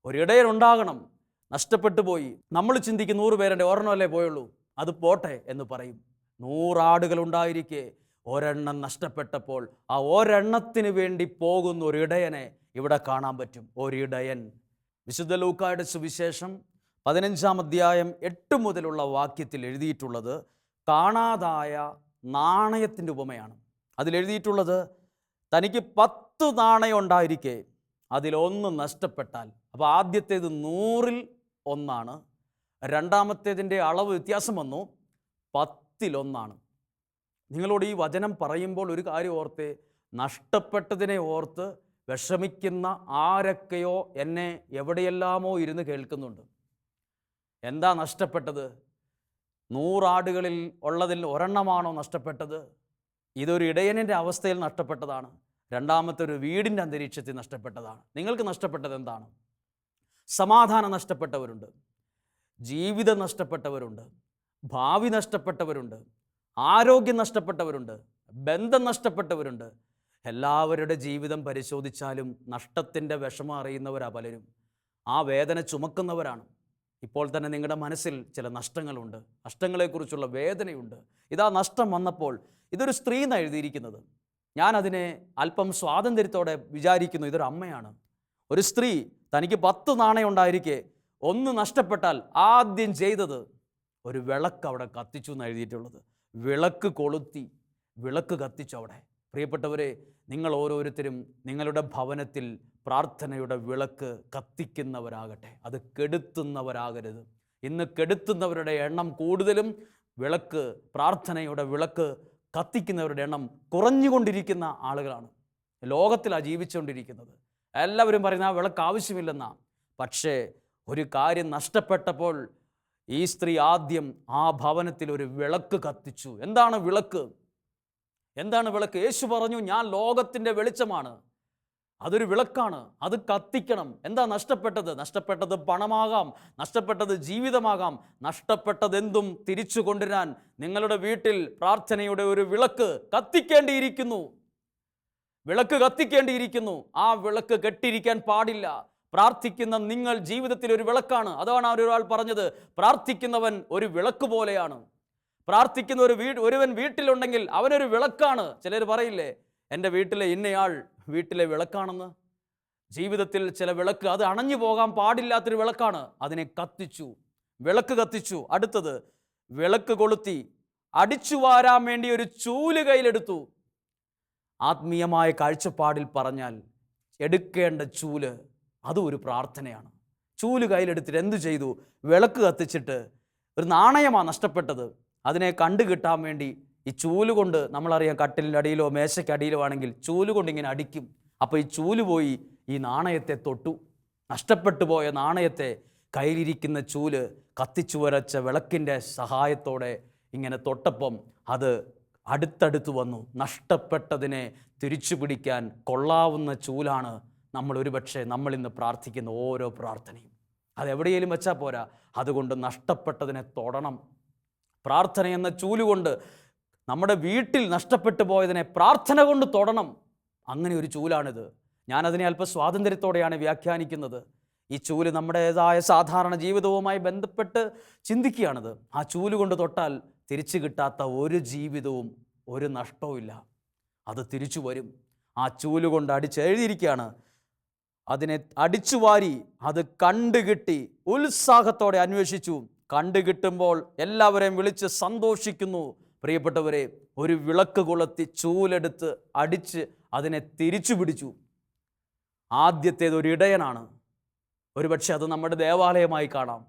Speaker 1: ഒരിടയൻ ഉണ്ടാകണം. നഷ്ടപ്പെട്ടു പോയി. നമ്മൾ ചിന്തിക്കും 100 പേരുടെ ഒരെണ്ണമല്ലേ പോയുള്ളൂ, അത് പോട്ടെ എന്ന് പറയും. 100 ആടുകൾ ഉണ്ടായിരിക്കെ ഒരെണ്ണം നഷ്ടപ്പെട്ടപ്പോൾ ആ ഒരെണ്ണത്തിന് വേണ്ടി പോകുന്ന ഒരു ഇടയനെ ഇവിടെ കാണാൻ പറ്റും. ഒരിടയൻ. വിശുദ്ധ ലൂക്കായുടെ സുവിശേഷം 15-ാം അധ്യായം 8 മുതലുള്ള വാക്യത്തിൽ എഴുതിയിട്ടുള്ളത് കാണാതായ നാണയത്തിൻ്റെ ഉപമയാണ്. അതിലെഴുതിയിട്ടുള്ളത്, തനിക്ക് 10 നാണയം ഉണ്ടായിരിക്കെ അതിലൊന്ന് നഷ്ടപ്പെട്ടാൽ, അപ്പോൾ ആദ്യത്തേത് 100-ൽ 1, രണ്ടാമത്തേതിൻ്റെ അളവ് വ്യത്യാസം വന്നു, 10-ൽ 1. നിങ്ങളോട് ഈ വചനം പറയുമ്പോൾ ഒരു കാര്യം ഓർത്ത്, നഷ്ടപ്പെട്ടതിനെ ഓർത്ത് വിഷമിക്കുന്ന ആരൊക്കെയോ എന്നെ എവിടെയെല്ലാമോ ഇരുന്ന് കേൾക്കുന്നുണ്ട്. എന്താ നഷ്ടപ്പെട്ടത്? 100 ആടുകളിൽ ഉള്ളതിൽ ഒരെണ്ണമാണോ നഷ്ടപ്പെട്ടത്? ഇതൊരു ഇടയനിൻ്റെ അവസ്ഥയിൽ നഷ്ടപ്പെട്ടതാണ്. രണ്ടാമത്തെ ഒരു വീടിൻ്റെ അന്തരീക്ഷത്തിൽ നഷ്ടപ്പെട്ടതാണ്. നിങ്ങൾക്ക് നഷ്ടപ്പെട്ടത് എന്താണ്? സമാധാനം നഷ്ടപ്പെട്ടവരുണ്ട്, ജീവിതം നഷ്ടപ്പെട്ടവരുണ്ട്, ഭാവി നഷ്ടപ്പെട്ടവരുണ്ട്, ആരോഗ്യം നഷ്ടപ്പെട്ടവരുണ്ട്, ബന്ധം നഷ്ടപ്പെട്ടവരുണ്ട്. എല്ലാവരുടെ ജീവിതം പരിശോധിച്ചാലും നഷ്ടത്തിൻ്റെ വിഷമം അറിയുന്നവരാ പലരും. ആ വേദന ചുമക്കുന്നവരാണ്. ഇപ്പോൾ തന്നെ നിങ്ങളുടെ മനസ്സിൽ ചില നഷ്ടങ്ങളുണ്ട്, നഷ്ടങ്ങളെക്കുറിച്ചുള്ള വേദനയുണ്ട്. ഇതാ നഷ്ടം വന്നപ്പോൾ, ഇതൊരു സ്ത്രീ എന്നാണ് എഴുതിയിരിക്കുന്നത്. ഞാനതിനെ അല്പം സ്വാതന്ത്ര്യത്തോടെ വിചാരിക്കുന്നു. ഇതൊരു അമ്മയാണ്, ഒരു സ്ത്രീ. തനിക്ക് 10 നാണയം ഉണ്ടായിരിക്കെ ഒന്ന് നഷ്ടപ്പെട്ടാൽ ആദ്യം ചെയ്തത് ഒരു വിളക്ക് അവിടെ കത്തിച്ചു എന്ന് എഴുതിയിട്ടുള്ളത്. വിളക്ക് കൊളുത്തി, വിളക്ക് കത്തിച്ചു അവിടെ. പ്രിയപ്പെട്ടവരെ, നിങ്ങൾ ഓരോരുത്തരും നിങ്ങളുടെ ഭവനത്തിൽ പ്രാർത്ഥനയുടെ വിളക്ക് കത്തിക്കുന്നവരാകട്ടെ, അത് കെടുത്തുന്നവരാകരുത്. ഇന്ന് കെടുത്തുന്നവരുടെ എണ്ണം കൂടുതലും വിളക്ക്, പ്രാർത്ഥനയുടെ വിളക്ക് കത്തിക്കുന്നവരുടെ എണ്ണം കുറഞ്ഞുകൊണ്ടിരിക്കുന്ന ആളുകളാണ്. ലോകത്തിലാണ് ജീവിച്ചുകൊണ്ടിരിക്കുന്നത്. എല്ലാവരും പറയുന്ന ആ വിളക്ക് ആവശ്യമില്ലെന്നാ. പക്ഷേ ഒരു കാര്യം നഷ്ടപ്പെട്ടപ്പോൾ ഈ സ്ത്രീ ആദ്യം ആ ഭവനത്തിൽ ഒരു വിളക്ക് കത്തിച്ചു. എന്താണ് വിളക്ക്? എന്താണ് വിളക്ക്? യേശു പറഞ്ഞു, ഞാൻ ലോകത്തിൻ്റെ വെളിച്ചമാണ്. അതൊരു വിളക്കാണ്, അത് കത്തിക്കണം. എന്താ നഷ്ടപ്പെട്ടത്? നഷ്ടപ്പെട്ടത് പണമാകാം, നഷ്ടപ്പെട്ടത് ജീവിതമാകാം, നഷ്ടപ്പെട്ടതെന്തും തിരിച്ചു കൊണ്ടുവരാൻ നിങ്ങളുടെ വീട്ടിൽ പ്രാർത്ഥനയുടെ ഒരു വിളക്ക് കത്തിക്കേണ്ടിയിരിക്കുന്നു. വിളക്ക് കത്തിക്കേണ്ടിയിരിക്കുന്നു. ആ വിളക്ക് കെട്ടിരിക്കാൻ പാടില്ല. പ്രാർത്ഥിക്കുന്ന നിങ്ങൾ ജീവിതത്തിൽ ഒരു വിളക്കാണ്. അതാണ് ഒരാൾ പറഞ്ഞത്, പ്രാർത്ഥിക്കുന്നവൻ ഒരു വിളക്ക് പോലെയാണ്. പ്രാർത്ഥിക്കുന്ന ഒരുവൻ വീട്ടിലുണ്ടെങ്കിൽ അവനൊരു വിളക്കാണ്. ചിലർ പറയില്ലേ, എൻ്റെ വീട്ടിലെ ഇന്നയാൾ വീട്ടിലെ വിളക്കാണെന്ന്. ജീവിതത്തിൽ ചില വിളക്ക് അത് അണഞ്ഞു പോകാൻ പാടില്ലാത്തൊരു വിളക്കാണ്. അതിനെ കത്തിച്ചു, വിളക്ക് കത്തിച്ചു. അടുത്തത് വിളക്ക് കൊളുത്തി അടിച്ചു വാരാൻ വേണ്ടി ഒരു ചൂല് കയ്യിലെടുത്തു. ആത്മീയമായ കാഴ്ചപ്പാടിൽ പറഞ്ഞാൽ എടുക്കേണ്ട ചൂല് അതും ഒരു പ്രാർത്ഥനയാണ്. ചൂല് കയ്യിലെടുത്തിട്ട് എന്തു ചെയ്തു? വിളക്ക് കത്തിച്ചിട്ട്, ഒരു നാണയമാണ് നഷ്ടപ്പെട്ടത്, അതിനെ കണ്ടു കിട്ടാൻ വേണ്ടി ഈ ചൂല് കൊണ്ട്, നമ്മളറിയാം കട്ടിലിൻ്റെ അടിയിലോ മേശയ്ക്കടിയിലോ ആണെങ്കിൽ ചൂല് കൊണ്ട് ഇങ്ങനെ അടിക്കും. അപ്പോൾ ഈ ചൂല് പോയി ഈ നാണയത്തെ തൊട്ടു. നഷ്ടപ്പെട്ടു പോയ നാണയത്തെ കയ്യിലിരിക്കുന്ന ചൂല് കത്തിച്ചു വരച്ച വിളക്കിൻ്റെ സഹായത്തോടെ ഇങ്ങനെ തൊട്ടപ്പം അത് അടുത്തടുത്ത് വന്നു. നഷ്ടപ്പെട്ടതിനെ തിരിച്ചു പിടിക്കാൻ കൊള്ളാവുന്ന ചൂലാണ് നമ്മളിന്ന് പ്രാർത്ഥിക്കുന്ന ഓരോ പ്രാർത്ഥനയും. അതെവിടെയെങ്കിലും വെച്ചാൽ പോരാ, അതുകൊണ്ട് നഷ്ടപ്പെട്ടതിനെ തൊടണം. പ്രാർത്ഥന എന്ന ചൂലുകൊണ്ട് നമ്മുടെ വീട്ടിൽ നഷ്ടപ്പെട്ടു പോയതിനെ പ്രാർത്ഥന കൊണ്ട് തൊടണം. അങ്ങനെ ഒരു ചൂലാണിത്. ഞാനതിനെ അല്പം സ്വാതന്ത്ര്യത്തോടെയാണ് വ്യാഖ്യാനിക്കുന്നത്. ഈ ചൂല് നമ്മുടേതായ സാധാരണ ജീവിതവുമായി ബന്ധപ്പെട്ട് ചിന്തിക്കുകയാണിത്. ആ ചൂല് കൊണ്ട് തൊട്ടാൽ തിരിച്ചു കിട്ടാത്ത ഒരു ജീവിതവും ഒരു നഷ്ടവും ഇല്ല, അത് തിരിച്ചു വരും. ആ ചൂല് കൊണ്ട് എഴുതിയിരിക്കുകയാണ്, അതിനെ അടിച്ചു വാരി അത് കണ്ടുകിട്ടി ഉത്സാഹത്തോടെ അന്വേഷിച്ചു. കണ്ടുകിട്ടുമ്പോൾ എല്ലാവരെയും വിളിച്ച് സന്തോഷിക്കുന്നു. പ്രിയപ്പെട്ടവരെ, ഒരു വിളക്ക് കൊളുത്തി ചൂലെടുത്ത് അടിച്ച് അതിനെ തിരിച്ചു പിടിച്ചു. ആദ്യത്തേത് ഒരു ഇടയനാണ്. ഒരുപക്ഷെ അത് നമ്മുടെ ദേവാലയമായി കാണാം.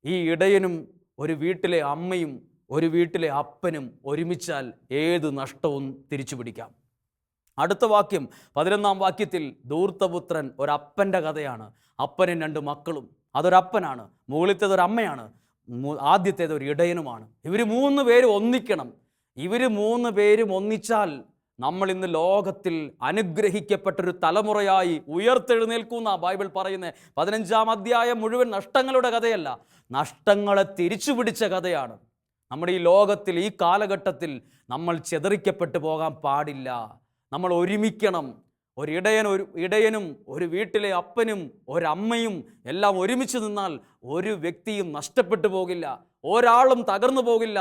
Speaker 1: ഈ ഇടയനും ഒരു വീട്ടിലെ അമ്മയും ഒരു വീട്ടിലെ അപ്പനും ഒരുമിച്ചാൽ ഏത് നഷ്ടവും തിരിച്ചു പിടിക്കാം. അടുത്ത വാക്യം 11-ാം വാക്യത്തിൽ ധൂർത്തപുത്രൻ ഒരപ്പൻ്റെ കഥയാണ്. അപ്പനും 2 മക്കളും. അതൊരപ്പനാണ്. മുകളിലത്തേത് ഒരു അമ്മയാണ്. ആദ്യത്തേത് ഒരു ഇടയനുമാണ്. ഇവർ 3 പേരും ഒന്നിക്കണം. ഇവർ 3 പേരും ഒന്നിച്ചാൽ നമ്മൾ ഇന്ന് ലോകത്തിൽ അനുഗ്രഹിക്കപ്പെട്ടൊരു തലമുറയായി ഉയർത്തെഴുന്നേൽക്കുന്ന ബൈബിൾ പറയുന്നത്. 15-ാം അധ്യായം മുഴുവൻ നഷ്ടങ്ങളുടെ കഥയല്ല, നഷ്ടങ്ങളെ തിരിച്ചു പിടിച്ച കഥയാണ്. നമ്മുടെ ഈ ലോകത്തിൽ, ഈ കാലഘട്ടത്തിൽ നമ്മൾ ചെതറിക്കപ്പെട്ടു പോകാൻ പാടില്ല. നമ്മൾ ഒരുമിക്കണം. ഇടയനും ഒരു വീട്ടിലെ അപ്പനും ഒരമ്മയും എല്ലാം ഒരുമിച്ച് നിന്നാൽ ഒരു വ്യക്തിയും നഷ്ടപ്പെട്ടു പോകില്ല, ഒരാളും തകർന്നു പോകില്ല.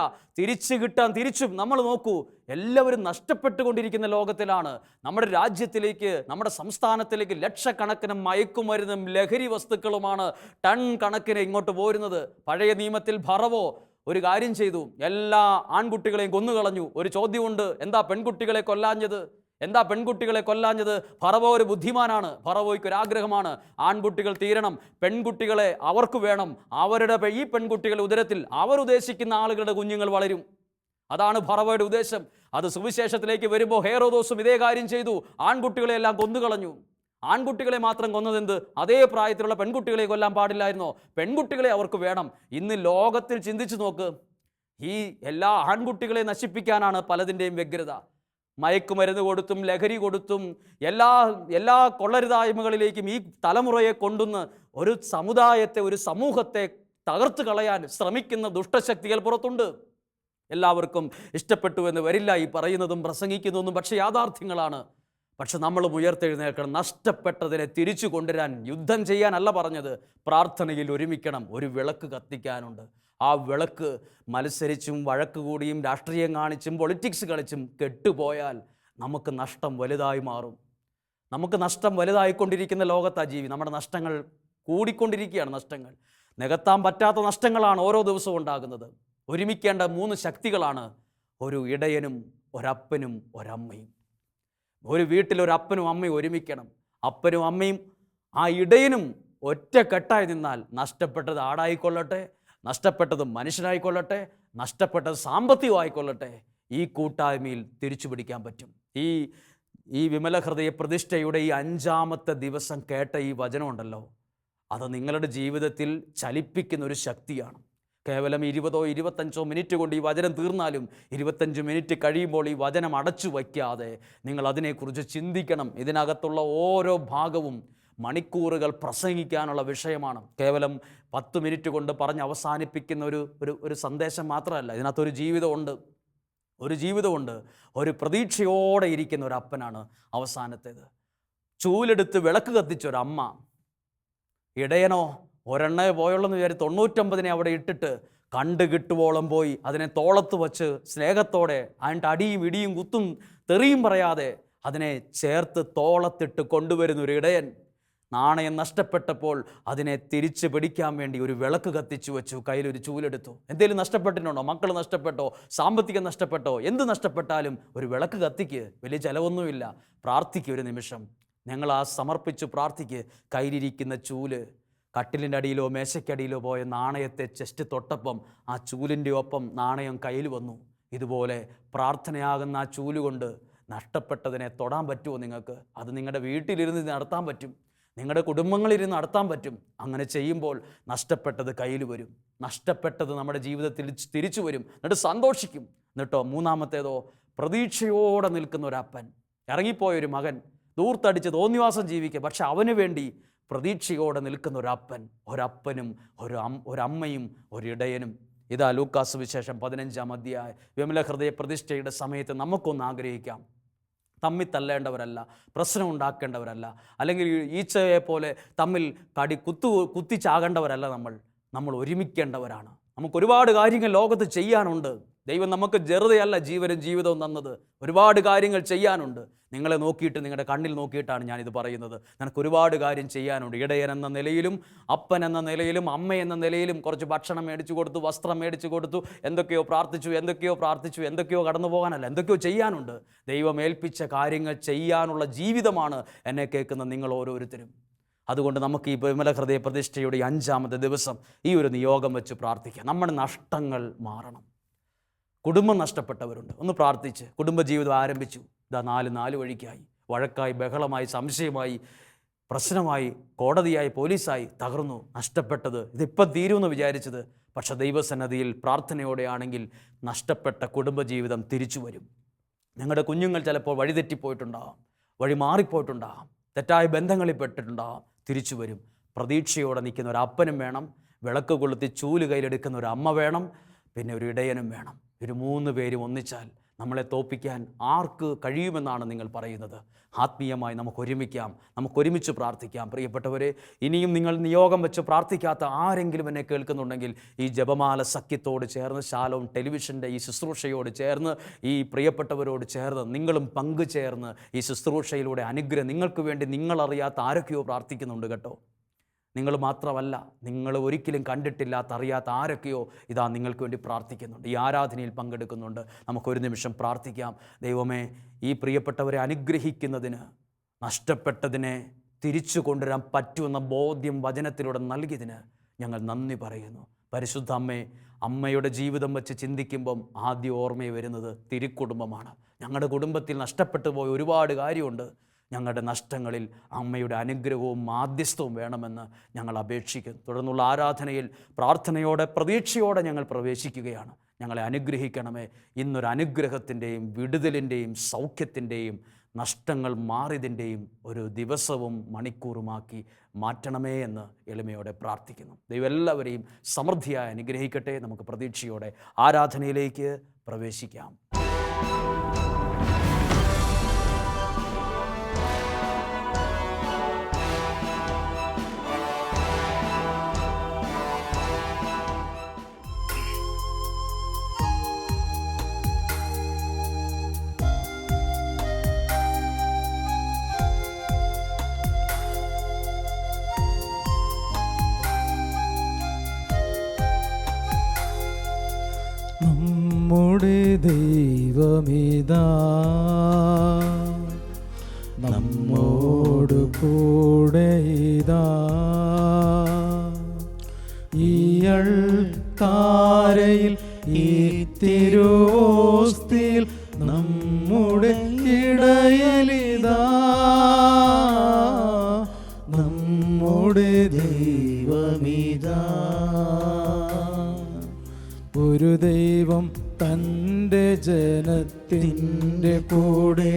Speaker 1: തിരിച്ചും നമ്മൾ നോക്കൂ, എല്ലാവരും നഷ്ടപ്പെട്ടുകൊണ്ടിരിക്കുന്ന ലോകത്തിലാണ്. നമ്മുടെ രാജ്യത്തിലേക്ക്, നമ്മുടെ സംസ്ഥാനത്തിലേക്ക് ലക്ഷക്കണക്കിന് മയക്കുമരുന്നും ലഹരി വസ്തുക്കളുമാണ് ടൺ കണക്കിന് ഇങ്ങോട്ട് പോരുന്നത്. പഴയ നിയമത്തിൽ ഫറവോ ഒരു കാര്യം ചെയ്തു, എല്ലാ ആൺകുട്ടികളെയും കൊന്നുകളഞ്ഞു. ഒരു ചോദ്യമുണ്ട്, എന്താ പെൺകുട്ടികളെ കൊല്ലാഞ്ഞത്? ഫറവോ ഒരു ബുദ്ധിമാനാണ്. ഫറവോയ്ക്ക് ഒരു ആഗ്രഹമാണ്, ആൺകുട്ടികൾ തീരണം, പെൺകുട്ടികളെ അവർക്ക് വേണം. ഈ പെൺകുട്ടികളുടെ ഉദരത്തിൽ അവർ ഉദ്ദേശിക്കുന്ന ആളുകളുടെ കുഞ്ഞുങ്ങൾ വളരും. അതാണ് ഫറവോയുടെ ഉദ്ദേശം. അത് സുവിശേഷത്തിലേക്ക് വരുമ്പോൾ ഹേറോദോസും ഇതേ കാര്യം ചെയ്തു. ആൺകുട്ടികളെ എല്ലാം കൊന്നുകളഞ്ഞു. ആൺകുട്ടികളെ മാത്രം കൊന്നതെന്ത്? അതേ പ്രായത്തിലുള്ള പെൺകുട്ടികളെ കൊല്ലാൻ പാടില്ലായിരുന്നോ? പെൺകുട്ടികളെ അവർക്ക് വേണം. ഇന്ന് ലോകത്തിൽ ചിന്തിച്ചു നോക്ക്, ഈ എല്ലാ ആൺകുട്ടികളെ നശിപ്പിക്കാനാണ് പലതിൻ്റെയും വ്യഗ്രത. മയക്കുമരുന്ന് കൊടുത്തും ലഹരി കൊടുത്തും എല്ലാ കൊള്ളരുതായ്മകളിലേക്കും ഈ തലമുറയെ കൊണ്ടുവന്ന് ഒരു സമുദായത്തെ, ഒരു സമൂഹത്തെ തകർത്ത് കളയാൻ ശ്രമിക്കുന്ന ദുഷ്ടശക്തികൾ പുറത്തുണ്ട്. എല്ലാവർക്കും ഇഷ്ടപ്പെട്ടു എന്ന് വരില്ല ഈ പറയുന്നതും പ്രസംഗിക്കുന്നതും, പക്ഷേ യാഥാർത്ഥ്യങ്ങളാണ്. പക്ഷെ നമ്മളും ഉയർത്തെഴുന്നേൽക്കണം. നഷ്ടപ്പെട്ടതിനെ തിരിച്ചു കൊണ്ടുവരാൻ യുദ്ധം ചെയ്യാനല്ല പറഞ്ഞത്, പ്രാർത്ഥനയിൽ ഒരുമിക്കണം. ഒരു വിളക്ക് കത്തിക്കാനുണ്ട്. ആ വിളക്ക് മത്സരിച്ചും വഴക്ക് കൂടിയും രാഷ്ട്രീയം കാണിച്ചും പൊളിറ്റിക്സ് കളിച്ചും കെട്ടുപോയാൽ നമുക്ക് നഷ്ടം വലുതായി മാറും. നമുക്ക് നഷ്ടം വലുതായിക്കൊണ്ടിരിക്കുന്ന ലോകത്താ ജീവി. നമ്മുടെ നഷ്ടങ്ങൾ കൂടിക്കൊണ്ടിരിക്കുകയാണ്. നഷ്ടങ്ങൾ നികത്താൻ പറ്റാത്ത നഷ്ടങ്ങളാണ് ഓരോ ദിവസവും ഉണ്ടാകുന്നത്. ഒരുമിക്കേണ്ട 3 ശക്തികളാണ്: ഒരു ഇടയനും ഒരപ്പനും ഒരമ്മയും. ഒരു വീട്ടിലൊരപ്പനും അമ്മയും ഒരുമിക്കണം. അപ്പനും അമ്മയും ആ ഇടയനും ഒറ്റക്കെട്ടായി നിന്നാൽ നഷ്ടപ്പെട്ടത് ആടായിക്കൊള്ളട്ടെ, നഷ്ടപ്പെട്ടത് മനുഷ്യനായിക്കൊള്ളട്ടെ, നഷ്ടപ്പെട്ടത് സാമ്പത്തികമായിക്കൊള്ളട്ടെ, ഈ കൂട്ടായ്മയിൽ തിരിച്ചു പിടിക്കാൻ പറ്റും. ഈ വിമല ഹൃദയ പ്രതിഷ്ഠയുടെ ഈ 5-ാമത്തെ ദിവസം കേട്ട ഈ വചനമുണ്ടല്ലോ, അത് നിങ്ങളുടെ ജീവിതത്തിൽ ചലിപ്പിക്കുന്ന ഒരു ശക്തിയാണ്. കേവലം 20-25 മിനിറ്റ് കൊണ്ട് ഈ വചനം തീർന്നാലും 25 മിനിറ്റ് കഴിയുമ്പോൾ ഈ വചനം അടച്ചു വയ്ക്കാതെ നിങ്ങൾ അതിനെക്കുറിച്ച് ചിന്തിക്കണം. ഇതിനകത്തുള്ള ഓരോ ഭാഗവും മണിക്കൂറുകൾ പ്രസംഗിക്കാനുള്ള വിഷയമാണ്. കേവലം 10 മിനിറ്റ് കൊണ്ട് പറഞ്ഞ് അവസാനിപ്പിക്കുന്ന ഒരു സന്ദേശം മാത്രമല്ല. ഇതിനകത്തൊരു ജീവിതമുണ്ട്. ഒരു ജീവിതമുണ്ട്. ഒരു പ്രതീക്ഷയോടെ ഇരിക്കുന്ന ഒരു അപ്പനാണ് അവസാനത്തേത്. ചൂലെടുത്ത് വിളക്ക് കത്തിച്ച ഒരമ്മ. ഇടയനോ ഒരെണ്ണേ പോയുള്ളെന്ന് വിചാരിച്ച് 99 അവിടെ ഇട്ടിട്ട് കണ്ട് കിട്ടുവോളം പോയി അതിനെ തോളത്ത് വച്ച് സ്നേഹത്തോടെ അതിൻ്റെ അടിയും ഇടിയും കുത്തും തെറിയും പറയാതെ അതിനെ ചേർത്ത് തോളത്തിട്ട് കൊണ്ടുവരുന്ന ഒരു ഇടയൻ. നാണയം നഷ്ടപ്പെട്ടപ്പോൾ അതിനെ തിരിച്ച് പിടിക്കാൻ വേണ്ടി ഒരു വിളക്ക് കത്തിച്ചു വെച്ചു, കയ്യിലൊരു ചൂലെടുത്തു. എന്തെങ്കിലും നഷ്ടപ്പെട്ടിട്ടുണ്ടോ? മക്കൾ നഷ്ടപ്പെട്ടോ? സാമ്പത്തികം നഷ്ടപ്പെട്ടോ? എന്ത് നഷ്ടപ്പെട്ടാലും ഒരു വിളക്ക് കത്തിക്ക്. വലിയ ചിലവൊന്നുമില്ല. പ്രാർത്ഥിക്കുക. ഒരു നിമിഷം ഞങ്ങൾ ആ സമർപ്പിച്ച് പ്രാർത്ഥിക്ക്. കയ്യിലിരിക്കുന്ന ചൂല് കട്ടിലിൻ്റെ അടിയിലോ മേശയ്ക്കടിയിലോ പോയ നാണയത്തെ ചെസ്റ്റ് തൊട്ടപ്പം ആ ചൂലിൻ്റെ ഒപ്പം നാണയം കയ്യിൽ വന്നു. ഇതുപോലെ പ്രാർത്ഥനയാകുന്ന ആ ചൂലുകൊണ്ട് നഷ്ടപ്പെട്ടതിനെ തൊടാൻ പറ്റുമോ നിങ്ങൾക്ക്? അത് നിങ്ങളുടെ വീട്ടിലിരുന്ന് നടത്താൻ പറ്റും, നിങ്ങളുടെ കുടുംബങ്ങളിലിരുന്ന് നടത്താൻ പറ്റും. അങ്ങനെ ചെയ്യുമ്പോൾ നഷ്ടപ്പെട്ടത് കയ്യിൽ വരും. നഷ്ടപ്പെട്ടത് നമ്മുടെ ജീവിതത്തിൽ തിരിച്ചു വരും. എന്നിട്ട് സന്തോഷിക്കും. എന്നിട്ടോ 3-ാമത്തേതോ പ്രതീക്ഷയോടെ നിൽക്കുന്ന ഒരപ്പൻ. ഇറങ്ങിപ്പോയൊരു മകൻ ദൂർത്തടിച്ച് തോന്നിവാസം ജീവിക്കുക, പക്ഷെ അവന് വേണ്ടി പ്രതീക്ഷയോടെ നിൽക്കുന്ന ഒരപ്പനും ഒരമ്മയും ഒരിടയനും. ഇതാ ലൂക്കാസ് വിശേഷം 15-ാം അധ്യായം. വിമല ഹൃദയ പ്രതിഷ്ഠയുടെ സമയത്ത് നമുക്കൊന്ന് ആഗ്രഹിക്കാം. തമ്മിൽ തല്ലേണ്ടവരല്ല, പ്രശ്നം ഉണ്ടാക്കേണ്ടവരല്ല, അല്ലെങ്കിൽ ഈച്ചയെ പോലെ തമ്മിൽ കുത്തിച്ചാകേണ്ടവരല്ല. നമ്മൾ ഒരുമിക്കേണ്ടവരാണ്. നമുക്ക് ഒരുപാട് കാര്യങ്ങൾ ലോകത്ത് ചെയ്യാനുണ്ട്. ദൈവം നമുക്ക് ജെറുതയല്ല ജീവനും ജീവിതവും തന്നത്. ഒരുപാട് കാര്യങ്ങൾ ചെയ്യാനുണ്ട്. നിങ്ങളെ നോക്കിയിട്ട്, നിങ്ങളുടെ കണ്ണിൽ നോക്കിയിട്ടാണ് ഞാനിത് പറയുന്നത്. നിനക്ക് ഒരുപാട് കാര്യം ചെയ്യാനുണ്ട്. ഇടയൻ എന്ന നിലയിലും അപ്പൻ എന്ന നിലയിലും അമ്മ എന്ന നിലയിലും കുറച്ച് ഭക്ഷണം മേടിച്ചു കൊടുത്തു, വസ്ത്രം മേടിച്ചു കൊടുത്തു, എന്തൊക്കെയോ പ്രാർത്ഥിച്ചു, എന്തൊക്കെയോ കടന്നു പോകാനല്ല, എന്തൊക്കെയോ ചെയ്യാനുണ്ട്. ദൈവം ഏൽപ്പിച്ച കാര്യങ്ങൾ ചെയ്യാനുള്ള ജീവിതമാണ് എന്നെ കേൾക്കുന്ന നിങ്ങൾ ഓരോരുത്തരും. അതുകൊണ്ട് നമുക്ക് ഈ വിമല ഹൃദയ പ്രതിഷ്ഠയുടെ 5-ാമത്തെ ദിവസം ഈ ഒരു നിയോഗം വെച്ച് പ്രാർത്ഥിക്കാം. നമ്മുടെ നഷ്ടങ്ങൾ മാറണം. കുടുംബം നഷ്ടപ്പെട്ടവരുണ്ട്, ഒന്ന് പ്രാർത്ഥിച്ച്. കുടുംബജീവിതം ആരംഭിച്ചു, ഇതാ 4 വഴിക്കായി, വഴക്കായി, ബഹളമായി, സംശയമായി, പ്രശ്നമായി, കോടതിയായി, പോലീസായി, തകർന്നു. നഷ്ടപ്പെട്ടത് ഇതിപ്പം തീരുമെന്ന് വിചാരിച്ചത്, പക്ഷെ ദൈവസന്നദ്ധിയിൽ പ്രാർത്ഥനയോടെയാണെങ്കിൽ നഷ്ടപ്പെട്ട കുടുംബജീവിതം തിരിച്ചു വരും. ഞങ്ങളുടെ കുഞ്ഞുങ്ങൾ ചിലപ്പോൾ വഴിതെറ്റിപ്പോയിട്ടുണ്ടാകാം, വഴി മാറിപ്പോയിട്ടുണ്ടാകാം, തെറ്റായ ബന്ധങ്ങളിൽ പെട്ടിട്ടുണ്ടാകാം. തിരിച്ചു വരും. പ്രതീക്ഷയോടെ നിൽക്കുന്ന ഒരു അപ്പനും വേണം, വിളക്ക് കൊളുത്തി ചൂല് കയ്യിലെടുക്കുന്ന ഒരു അമ്മ വേണം, പിന്നെ ഒരു ഇടയനും വേണം. ഒരു 3 പേരും ഒന്നിച്ചാൽ നമ്മളെ തോൽപ്പിക്കാൻ ആർക്ക് കഴിയുമെന്നാണ് നിങ്ങൾ പറയുന്നത്? ആത്മീയമായി നമുക്ക് ഒരുമിക്കാം, നമുക്ക് ഒരുമിച്ച് പ്രാർത്ഥിക്കാം. പ്രിയപ്പെട്ടവരെ, ഇനിയും നിങ്ങൾ നിയോഗം വെച്ച് പ്രാർത്ഥിക്കാത്ത ആരെങ്കിലും എന്നെ കേൾക്കുന്നുണ്ടെങ്കിൽ ഈ ജപമാല സഖ്യത്തോട് ചേർന്ന്, ശാലോം ടെലിവിഷൻ്റെ ഈ ശുശ്രൂഷയോട് ചേർന്ന്, ഈ പ്രിയപ്പെട്ടവരോട് ചേർന്ന് നിങ്ങളും പങ്കുചേർന്ന് ഈ ശുശ്രൂഷയിലൂടെ അനുഗ്രഹം നിങ്ങൾക്ക് വേണ്ടി നിങ്ങളറിയാത്ത ആരൊക്കെയോ പ്രാർത്ഥിക്കുന്നുണ്ട് കേട്ടോ. നിങ്ങൾ മാത്രമല്ല, നിങ്ങൾ ഒരിക്കലും കണ്ടിട്ടില്ലാത്ത, അറിയാത്ത ആരൊക്കെയോ ഇതാ നിങ്ങൾക്ക് വേണ്ടി പ്രാർത്ഥിക്കുന്നുണ്ട്, ഈ ആരാധനയിൽ പങ്കെടുക്കുന്നുണ്ട്. നമുക്കൊരു നിമിഷം പ്രാർത്ഥിക്കാം. ദൈവമേ, ഈ പ്രിയപ്പെട്ടവരെ അനുഗ്രഹിക്കുന്നതിന്, നഷ്ടപ്പെട്ടതിനെ തിരിച്ചു കൊണ്ടുവരാൻ പറ്റുമെന്ന ബോധ്യം വചനത്തിലൂടെ നൽകിയതിന് ഞങ്ങൾ നന്ദി പറയുന്നു. പരിശുദ്ധ അമ്മയുടെ ജീവിതം വെച്ച് ചിന്തിക്കുമ്പം ആദ്യം ഓർമ്മ വരുന്നത് തിരുക്കുടുംബമാണ്. ഞങ്ങളുടെ കുടുംബത്തിൽ നഷ്ടപ്പെട്ടു പോയ ഒരുപാട് കാര്യമുണ്ട്. ഞങ്ങളുടെ നഷ്ടങ്ങളിൽ അമ്മയുടെ അനുഗ്രഹവും മാധ്യസ്ഥവും വേണമെന്ന് ഞങ്ങൾ അപേക്ഷിക്കുന്നു. തുടർന്നുള്ള ആരാധനയിൽ പ്രാർത്ഥനയോടെ, പ്രതീക്ഷയോടെ ഞങ്ങൾ പ്രവേശിക്കുകയാണ്. ഞങ്ങളെ അനുഗ്രഹിക്കണമേ. ഇന്നൊരു അനുഗ്രഹത്തിൻ്റെയും വിടുതലിൻ്റെയും സൗഖ്യത്തിൻ്റെയും നഷ്ടങ്ങൾ മാറിയതിൻ്റെയും ഒരു ദിവസവും മണിക്കൂറുമാക്കി മാറ്റണമേ എന്ന് എളിമയോടെ പ്രാർത്ഥിക്കുന്നു. ദൈവം എല്ലാവരെയും സമൃദ്ധിയായി അനുഗ്രഹിക്കട്ടെ. നമുക്ക് പ്രതീക്ഷയോടെ ആരാധനയിലേക്ക് പ്രവേശിക്കാം.
Speaker 2: നമ്മുടെ ദൈവമിതാ നമ്മോട് കൂടെ ഇതാ, ഈയൾ താരയിൽ ഈ തിരുവോസ്തിയിൽ നമ്മുടെ ഇടയലിതാ, നമ്മുടെ ദൈവമിതാ. ഒരു ദൈവം തൻ്റെ ജനത്തിൻ്റെ കൂടെ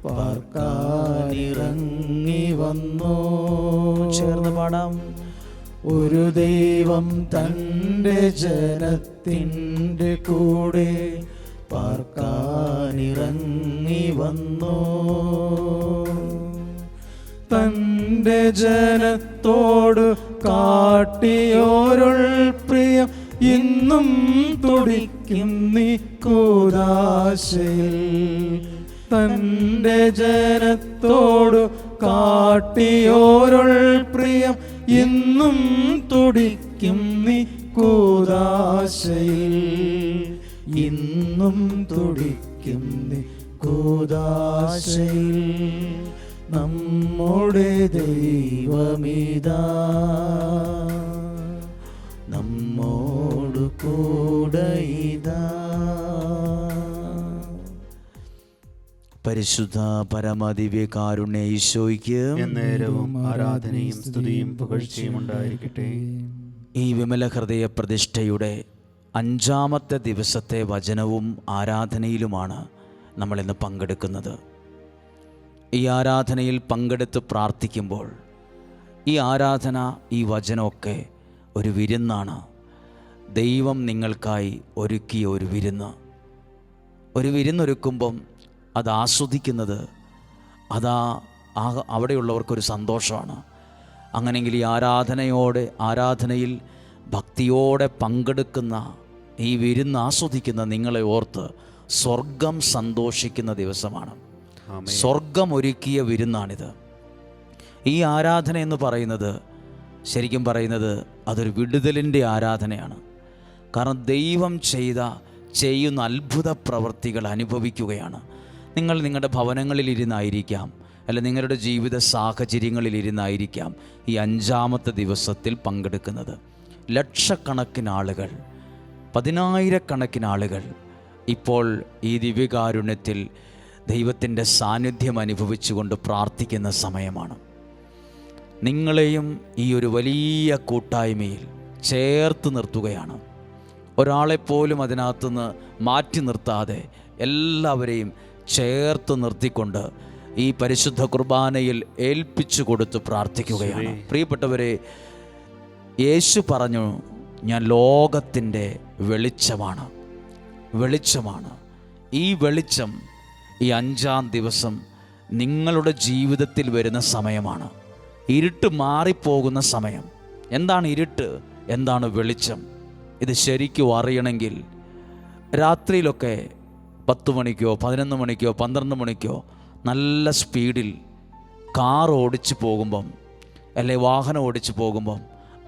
Speaker 2: പാർക്കാനിറങ്ങി വന്നോ. ചേർന്ന് പാടാം. ഒരു ദൈവം തൻ്റെ ജനത്തിൻ്റെ കൂടെ പാർക്കാനിറങ്ങി വന്നോ. തൻ്റെ ജനത്തോട് കാട്ടിയോരുൾ പ്രിയം ഇന്നും തുടിക്കും നീ കൂദാശയിൽ. തൻ്റെ ജനത്തോട് കാട്ടിയോരുൾ പ്രിയം ഇന്നും തുടിക്കും നീ കൂദാശയിൽ. ഇന്നും തുടിക്കും നീ കൂദാശയിൽ. നമ്മുടെ ദൈവമിതാ നമ്മോട് കൂടെ ഇതാ.
Speaker 1: പരിശുദ്ധ പരമദിവ്യകാരുണ്യ ഈശോയ്ക്ക്
Speaker 3: എന്നേരവും ആരാധനയും സ്തുതിയും പുകഴ്ചയും ഉണ്ടായിരിക്കട്ടെ.
Speaker 1: ഈ വിമല ഹൃദയ പ്രതിഷ്ഠയുടെ 5-ാമത്തെ ദിവസത്തെ വചനവും ആരാധനയിലുമാണ് നമ്മളിന്ന് പങ്കെടുക്കുന്നത്. ഈ ആരാധനയിൽ പങ്കെടുത്ത് പ്രാർത്ഥിക്കുമ്പോൾ ഈ ആരാധന, ഈ വചനമൊക്കെ ഒരു വിരുന്നാണ്. ദൈവം നിങ്ങൾക്കായി ഒരുക്കിയ ഒരു വിരുന്ന്. ഒരു വിരുന്നൊരുക്കുമ്പം അത് ആസ്വദിക്കുന്നത് അവിടെയുള്ളവർക്കൊരു സന്തോഷമാണ്. അങ്ങനെയെങ്കിൽ ഈ ആരാധനയിൽ ഭക്തിയോടെ പങ്കെടുക്കുന്ന, ഈ വിരുന്ന് ആസ്വദിക്കുന്ന നിങ്ങളെ ഓർത്ത് സ്വർഗം സന്തോഷിക്കുന്ന ദിവസമാണ്. സ്വർഗം ഒരുക്കിയ വിരുന്നാണിത്. ഈ ആരാധന എന്ന് പറയുന്നത്, ശരിക്കും പറയുന്നത്, അതൊരു വിടുതലിൻ്റെ ആരാധനയാണ്. കാരണം ദൈവം ചെയ്യുന്ന അത്ഭുത പ്രവൃത്തികൾ അനുഭവിക്കുകയാണ്. നിങ്ങൾ നിങ്ങളുടെ ഭവനങ്ങളിലിരുന്നായിരിക്കാം, അല്ല നിങ്ങളുടെ ജീവിത സാഹചര്യങ്ങളിലിരുന്നായിരിക്കാം ഈ 5-ാമത്തെ ദിവസത്തിൽ പങ്കെടുക്കുന്നത്. ലക്ഷക്കണക്കിന് ആളുകൾ, 10,000-കണക്കിന് ആളുകൾ ഇപ്പോൾ ഈ ദിവ്യകാരുണ്യത്തിൽ ദൈവത്തിൻ്റെ സാന്നിധ്യം അനുഭവിച്ചുകൊണ്ട് പ്രാർത്ഥിക്കുന്ന സമയമാണ്. നിങ്ങളെയും ഈ ഒരു വലിയ കൂട്ടായ്മയിൽ ചേർത്ത് നിർത്തുകയാണ്. ഒരാളെപ്പോലും അതിനകത്തുനിന്ന് മാറ്റി നിർത്താതെ എല്ലാവരെയും ചേർത്ത് നിർത്തിക്കൊണ്ട് ഈ പരിശുദ്ധ കുർബാനയിൽ ഏൽപ്പിച്ചു കൊടുത്ത് പ്രാർത്ഥിക്കുകയാണ്. പ്രിയപ്പെട്ടവരെ, യേശു പറഞ്ഞു, ഞാൻ ലോകത്തിൻ്റെ വെളിച്ചമാണ്. ഈ വെളിച്ചം ഈ 5-ാം ദിവസം നിങ്ങളുടെ ജീവിതത്തിൽ വരുന്ന സമയമാണ്. ഇരുട്ട് മാറിപ്പോകുന്ന സമയം. എന്താണ് ഇരുട്ട്, എന്താണ് വെളിച്ചം? ഇത് ശരിക്കും അറിയണമെങ്കിൽ രാത്രിയിലൊക്കെ 10 മണിക്കോ 11 മണിക്കോ 12 മണിക്കോ നല്ല സ്പീഡിൽ കാർ ഓടിച്ച് പോകുമ്പം, അല്ലെ വാഹനം ഓടിച്ച് പോകുമ്പം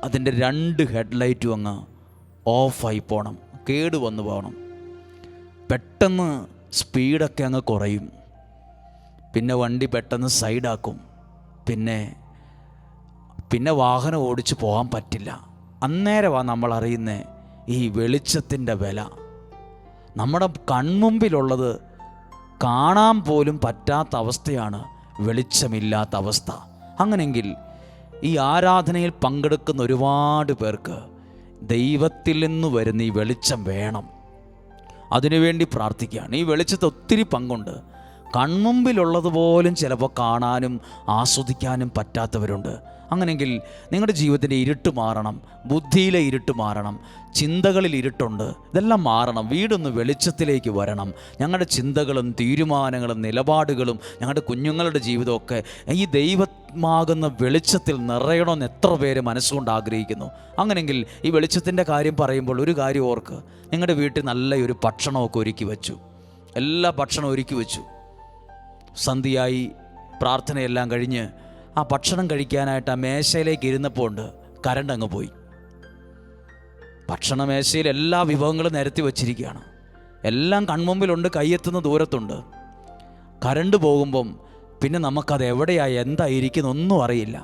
Speaker 1: അതിൻ്റെ 2 ഹെഡ്ലൈറ്റും അങ്ങ് ഓഫായി പോകണം, കേട് വന്നു പോകണം. പെട്ടെന്ന് സ്പീഡൊക്കെ അങ്ങ് കുറയും. പിന്നെ വണ്ടി പെട്ടെന്ന് സൈഡാക്കും. പിന്നെ വാഹനം ഓടിച്ച് പോകാൻ പറ്റില്ല. അന്നേരമാണ് നമ്മൾ അറിയുന്നത് ഈ വെളിച്ചത്തിൻ്റെ വില. നമ്മുടെ കൺമുമ്പിലുള്ളത് കാണാൻ പോലും പറ്റാത്ത അവസ്ഥയാണ് വെളിച്ചമില്ലാത്ത അവസ്ഥ. അങ്ങനെയെങ്കിൽ ഈ ആരാധനയിൽ പങ്കെടുക്കുന്ന ഒരുപാട് പേർക്ക് ദൈവത്തിൽ നിന്ന് വരുന്ന ഈ വെളിച്ചം വേണം. അതിനുവേണ്ടി പ്രാർത്ഥിക്കുകയാണ്. ഈ വെളിച്ചത്തെ ഒത്തിരി പങ്കുണ്ട്. കൺമുമ്പിലുള്ളതുപോലും ചിലപ്പോൾ കാണാനും ആസ്വദിക്കാനും പറ്റാത്തവരുണ്ട്. അങ്ങനെയെങ്കിൽ നിങ്ങളുടെ ജീവിതത്തിൻ്റെ ഇരുട്ട് മാറണം, ബുദ്ധിയിലെ ഇരുട്ട് മാറണം, ചിന്തകളിൽ ഇരുട്ടുണ്ട്, ഇതെല്ലാം മാറണം. വീടൊന്ന് വെളിച്ചത്തിലേക്ക് വരണം. ഞങ്ങളുടെ ചിന്തകളും തീരുമാനങ്ങളും നിലപാടുകളും ഞങ്ങളുടെ കുഞ്ഞുങ്ങളുടെ ജീവിതമൊക്കെ ഈ ദൈവമാകുന്ന വെളിച്ചത്തിൽ നിറയണമെന്ന് എത്ര പേര് മനസ്സുകൊണ്ട് ആഗ്രഹിക്കുന്നു. അങ്ങനെയെങ്കിൽ ഈ വെളിച്ചത്തിൻ്റെ കാര്യം പറയുമ്പോൾ ഒരു കാര്യം ഓർക്ക്. നിങ്ങളുടെ വീട്ടിൽ നല്ലൊരു ഭക്ഷണമൊക്കെ ഒരുക്കി വെച്ചു, എല്ലാ ഭക്ഷണവും ഒരുക്കി വെച്ചു. സന്ധ്യയായി, പ്രാർത്ഥനയെല്ലാം കഴിഞ്ഞ് ആ ഭക്ഷണം കഴിക്കാനായിട്ട് ആ മേശയിലേക്ക് ഇരുന്നപ്പോൾ ഉണ്ട് കരണ്ട് അങ്ങ് പോയി. ഭക്ഷണ മേശയിൽ എല്ലാ വിഭവങ്ങളും നിരത്തി വച്ചിരിക്കുകയാണ്, എല്ലാം കൺമുമ്പിലുണ്ട്, കൈയെത്തുന്ന ദൂരത്തുണ്ട്. കരണ്ട് പോകുമ്പം പിന്നെ നമുക്കത് എവിടെയായി എന്തായിരിക്കുന്നു ഒന്നും അറിയില്ല.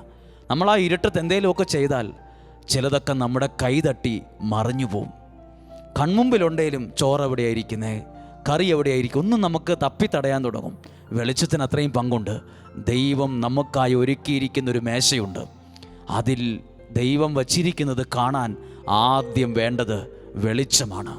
Speaker 1: നമ്മൾ ആ ഇരുട്ടത്ത് എന്തെങ്കിലുമൊക്കെ ചെയ്താൽ ചിലതൊക്കെ നമ്മുടെ കൈ തട്ടി മറിഞ്ഞു പോവും. കൺമുമ്പിലുണ്ടെങ്കിലും ചോറ് എവിടെയായിരിക്കുന്നേ, കറി എവിടെയായിരിക്കും, ഒന്നും നമുക്ക് തപ്പിത്തടയാൻ തുടങ്ങും. വെളിച്ചത്തിന് അത്രയും പങ്കുണ്ട്. ദൈവം നമുക്കായി ഒരുക്കിയിരിക്കുന്നൊരു മേശയുണ്ട്. അതിൽ ദൈവം വച്ചിരിക്കുന്നത് കാണാൻ ആദ്യം വേണ്ടത് വെളിച്ചമാണ്.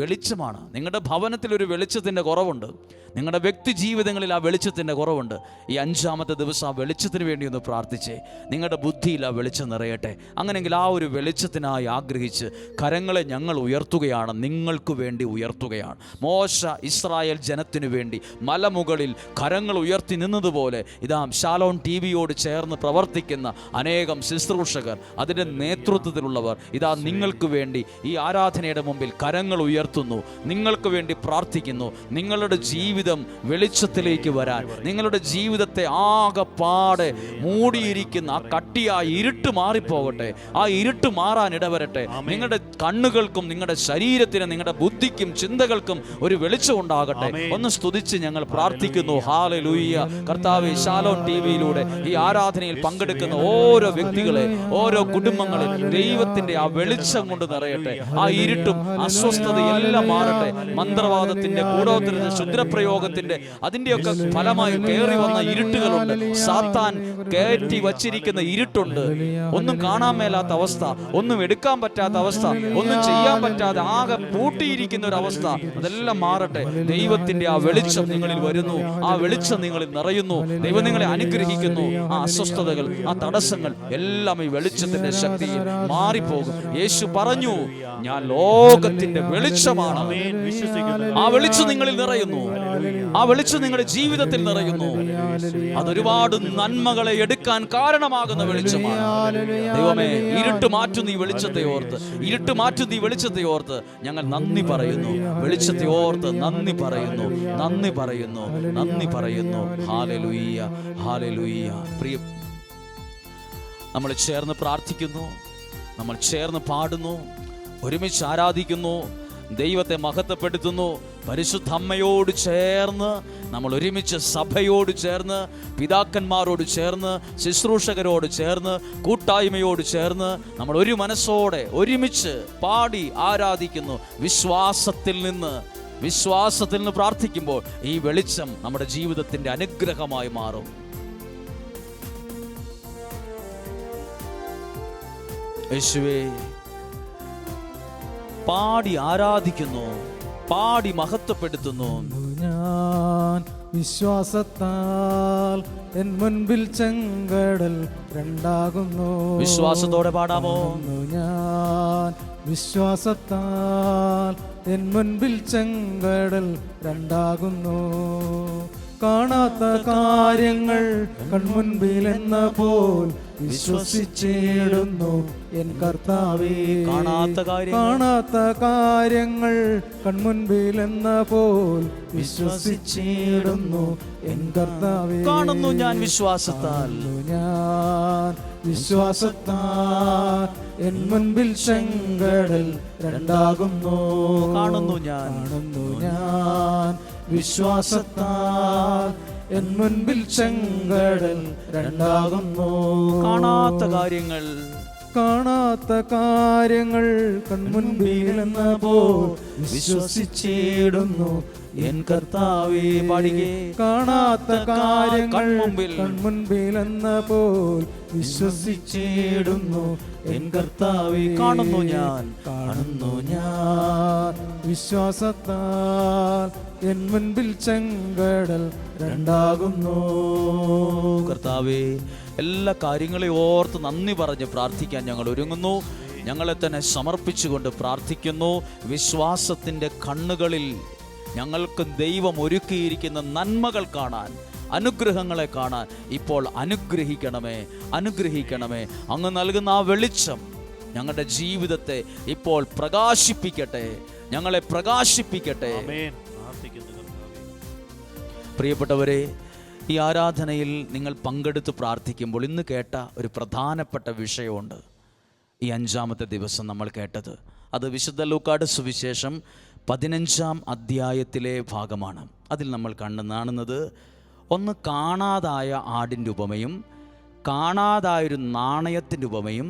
Speaker 1: വെളിച്ചമാണ്. നിങ്ങളുടെ ഭവനത്തിൽ ഒരു വെളിച്ചത്തിൻ്റെ കുറവുണ്ട്, നിങ്ങളുടെ വ്യക്തി ജീവിതങ്ങളിൽ ആ വെളിച്ചത്തിൻ്റെ കുറവുണ്ട്. ഈ 5-ാമത്തെ ദിവസം ആ വെളിച്ചത്തിന് വേണ്ടി ഒന്ന് പ്രാർത്ഥിച്ചേ. നിങ്ങളുടെ ബുദ്ധിയിൽ ആ വെളിച്ചം നിറയട്ടെ. അങ്ങനെയെങ്കിൽ ആ ഒരു വെളിച്ചത്തിനായി ആഗ്രഹിച്ച് കരങ്ങളെ ഞങ്ങൾ ഉയർത്തുകയാണ്, നിങ്ങൾക്ക് വേണ്ടി ഉയർത്തുകയാണ്. മോശ ഇസ്രായേൽ ജനത്തിനു വേണ്ടി മലമുകളിൽ കരങ്ങൾ ഉയർത്തി നിന്നതുപോലെ ഇതാ ഷാലോൺ ടിവിയോട് ചേർന്ന് പ്രവർത്തിക്കുന്ന അനേകം ശുശ്രൂഷകർ, അതിൻ്റെ നേതൃത്വത്തിലുള്ളവർ ഇതാ നിങ്ങൾക്ക് വേണ്ടി ഈ ആരാധനയുടെ മുമ്പിൽ കരങ്ങൾ ഉയർത്തുന്നു, നിങ്ങൾക്ക് വേണ്ടി പ്രാർത്ഥിക്കുന്നു. നിങ്ങളുടെ ജീവിതം വെളിച്ചത്തിലേക്ക് വരാൻ, നിങ്ങളുടെ ജീവിതത്തെ ആകെപ്പാടെ മൂടിയിരിക്കുന്ന ആ കട്ടിയായ ഇരുട്ട് മാറിപ്പോകട്ടെ, ആ ഇരുട്ട് മാറാൻ ഇടവരട്ടെ. നിങ്ങളുടെ കണ്ണുകൾക്കും നിങ്ങളുടെ ശരീരത്തിനും നിങ്ങളുടെ ബുദ്ധിക്കും ചിന്തകൾക്കും ഒരു വെളിച്ചം ഉണ്ടാകട്ടെ. ഒന്ന് സ്തുതിച്ച് ഞങ്ങൾ പ്രാർത്ഥിക്കുന്നു. ഹല്ലേലൂയ. കർത്താവേ, ഷാലോൺ ടിവിയിലൂടെ ഈ ആരാധനയിൽ പങ്കെടുക്കുന്ന ഓരോ വ്യക്തികളെ, ഓരോ കുടുംബങ്ങളെ ദൈവത്തിന്റെ ആ വെളിച്ചം കൊണ്ട് നിറയട്ടെ. ആ ഇരുട്ടും അസ്വസ്ഥതയും എല്ലാം മാറട്ടെ. മന്ത്രവാദത്തിന്റെ, കൂടോത്രത്തിന്റെ, ക്ഷുദ്രപ്രയോഗത്തിന്റെ അതിന്റെയൊക്കെ ഫലമായി കയറി വന്ന ഇരുട്ടുകളുണ്ട്. സാത്താൻ കയറ്റി വച്ചിരിക്കുന്ന ഇരുട്ടുണ്ട്. ഒന്നും കാണാൻ മേലാത്ത അവസ്ഥ, ഒന്നും എടുക്കാൻ പറ്റാത്ത അവസ്ഥ, ഒന്നും ചെയ്യാൻ പറ്റാതെ ആകെ പൂട്ടിയിരിക്കുന്ന ഒരു അവസ്ഥ, അതെല്ലാം മാറട്ടെ. ദൈവത്തിന്റെ ആ വെളിച്ചം നിങ്ങളിൽ വരുന്നു, ആ വെളിച്ചം നിങ്ങളിൽ നിറയുന്നു. ദൈവം നിങ്ങളെ അനുഗ്രഹിക്കുന്നു. ആ അസ്വസ്ഥതകൾ, ആ തടസ്സങ്ങൾ എല്ലാം ഈ വെളിച്ചത്തിന്റെ ശക്തിയിൽ മാറിപ്പോകും. യേശു പറഞ്ഞു, ഞാൻ ലോകത്തിന്റെ വെളിച്ചമാണ്. ആ വെളിച്ചം നിങ്ങളിൽ നിറയുന്നു, ആ വെളിച്ചം നിങ്ങളുടെ ജീവിതത്തിൽ നിറയുന്നു. അതൊരുപാട് നന്മകളെ എടുക്കാൻ കാരണമാകുന്ന വെളിച്ചമാണ്. ദൈവമേ, ഇരുട്ട് മാറ്റുന്ന ഈ വെളിച്ചത്തെ ഓർത്ത്, ഇരുട്ട് മാറ്റുന്ന ഈ വെളിച്ചത്തെ ഓർത്ത് ഞങ്ങൾ നന്ദി പറയുന്നു. വെളിച്ചത്തെ ഓർത്ത് നന്ദി പറയുന്നു, നന്ദി പറയുന്നു, നന്ദി പറയുന്നു. Hallelujah, hallelujah. പ്രിയ, നമ്മൾ ചേർന്ന് പ്രാർത്ഥിക്കുന്നു, നമ്മൾ ചേർന്ന് പാടുന്നു, ഒരുമിച്ച് ആരാധിക്കുന്നു, ദൈവത്തെ മഹത്വപ്പെടുത്തുന്നു. പരിശുദ്ധ അമ്മയോട് ചേർന്ന്, നമ്മൾ ഒരുമിച്ച് സഭയോട് ചേർന്ന്, പിതാക്കന്മാരോട് ചേർന്ന്, ശുശ്രൂഷകരോട് ചേർന്ന്, കൂട്ടായ്മയോട് ചേർന്ന് നമ്മൾ ഒരു മനസ്സോടെ ഒരുമിച്ച് പാടി ആരാധിക്കുന്നു. വിശ്വാസത്തിൽ നിന്ന് പ്രാർത്ഥിക്കുമ്പോൾ ഈ വെളിച്ചം നമ്മുടെ ജീവിതത്തിന്റെ അനുഗ്രഹമായി മാറും. യേശുവേ, പാടി ആരാധിക്കുന്നു, പാടി മഹത്വപ്പെടുത്തുന്നു.
Speaker 2: ഞാൻ വിശ്വാസത്താൽ എൻ മുൻപിൽ ചെങ്കടൽ രണ്ടാകുന്നു.
Speaker 1: വിശ്വാസത്തോടെ പാടാമോ?
Speaker 2: ഞാൻ വിശ്വാസത്താൽ എൻ മുൻപിൽ ചെങ്കടൽ രണ്ടാകുന്നു. കാണാത്ത കാര്യങ്ങൾ കൺമുൻപിൽ എന്ന പോൽ വിശ്വസിച്ചിടുന്നു എൻ കർത്താവേ. കാണാത്ത കാര്യങ്ങൾ കൺമുൻപിൽ എന്ന പോൽ വിശ്വസിച്ചിടുന്നു എൻ കർത്താവേ.
Speaker 1: കാണുന്നു ഞാൻ വിശ്വാസത്താൽ,
Speaker 2: ഞാൻ വിശ്വാസത്താൽ എൻ മുൻപിൽ ചെങ്കടൽ രണ്ടാകുന്നു.
Speaker 1: കാണുന്നു
Speaker 2: ഞാൻ വിശ്വാസത്താൽ എൻ മുൻപിൽ ചെങ്കടൽ രണ്ടാകുന്നു.
Speaker 1: കാണാത്ത കാര്യങ്ങൾ
Speaker 2: കാണാത്ത കാര്യങ്ങൾ കൺമുൻപിലെന്ന പോൽ വിശ്വസിച്ചിടുന്നു എൻ കർത്താവേ.
Speaker 1: പാടിക്കേ.
Speaker 2: കാണാത്ത കാര്യങ്ങൾ
Speaker 1: കൺമുൻപിൽ
Speaker 2: കൺമുൻപിലെന്ന പോൽ വിശ്വസിച്ചിടുന്നു എൻ കർത്താവേ.
Speaker 1: കാണുന്നു ഞാൻ
Speaker 2: വിശ്വാസത്താൽ എൻ മുൻപിൽ ചെങ്കടൽ രണ്ടാകുന്നു.
Speaker 1: കർത്താവേ, എല്ലാ കാര്യങ്ങളെയും ഓർത്ത് നന്ദി പറഞ്ഞ് പ്രാർത്ഥിക്കാൻ ഞങ്ങൾ ഒരുങ്ങുന്നു. ഞങ്ങളെ തന്നെ സമർപ്പിച്ചുകൊണ്ട് പ്രാർത്ഥിക്കുന്നു. വിശ്വാസത്തിൻ്റെ കണ്ണുകളിൽ ഞങ്ങൾക്ക് ദൈവം ഒരുക്കിയിരിക്കുന്ന നന്മകൾ കാണാൻ, അനുഗ്രഹങ്ങളെ കാണാൻ ഇപ്പോൾ അനുഗ്രഹിക്കണമേ, അനുഗ്രഹിക്കണമേ. അങ്ങ് നൽകുന്ന ആ വെളിച്ചം ഞങ്ങളുടെ ജീവിതത്തെ ഇപ്പോൾ പ്രകാശിപ്പിക്കട്ടെ, ഞങ്ങളെ പ്രകാശിപ്പിക്കട്ടെ. പ്രിയപ്പെട്ടവരെ, ഈ ആരാധനയിൽ നിങ്ങൾ പങ്കെടുത്ത് പ്രാർത്ഥിക്കുമ്പോൾ ഇന്ന് കേട്ട ഒരു പ്രധാനപ്പെട്ട വിഷയമുണ്ട്. ഈ 5-ാമത്തെ ദിവസം നമ്മൾ കേട്ടത് അത് വിശുദ്ധ ലൂക്കായുടെ സുവിശേഷം 15-ാം അധ്യായത്തിലെ ഭാഗമാണ്. അതിൽ നമ്മൾ കാണുന്നത് ഒന്ന് കാണാതായ ആടിൻ്റെ ഉപമയും കാണാതായൊരു നാണയത്തിൻ്റെ ഉപമയും.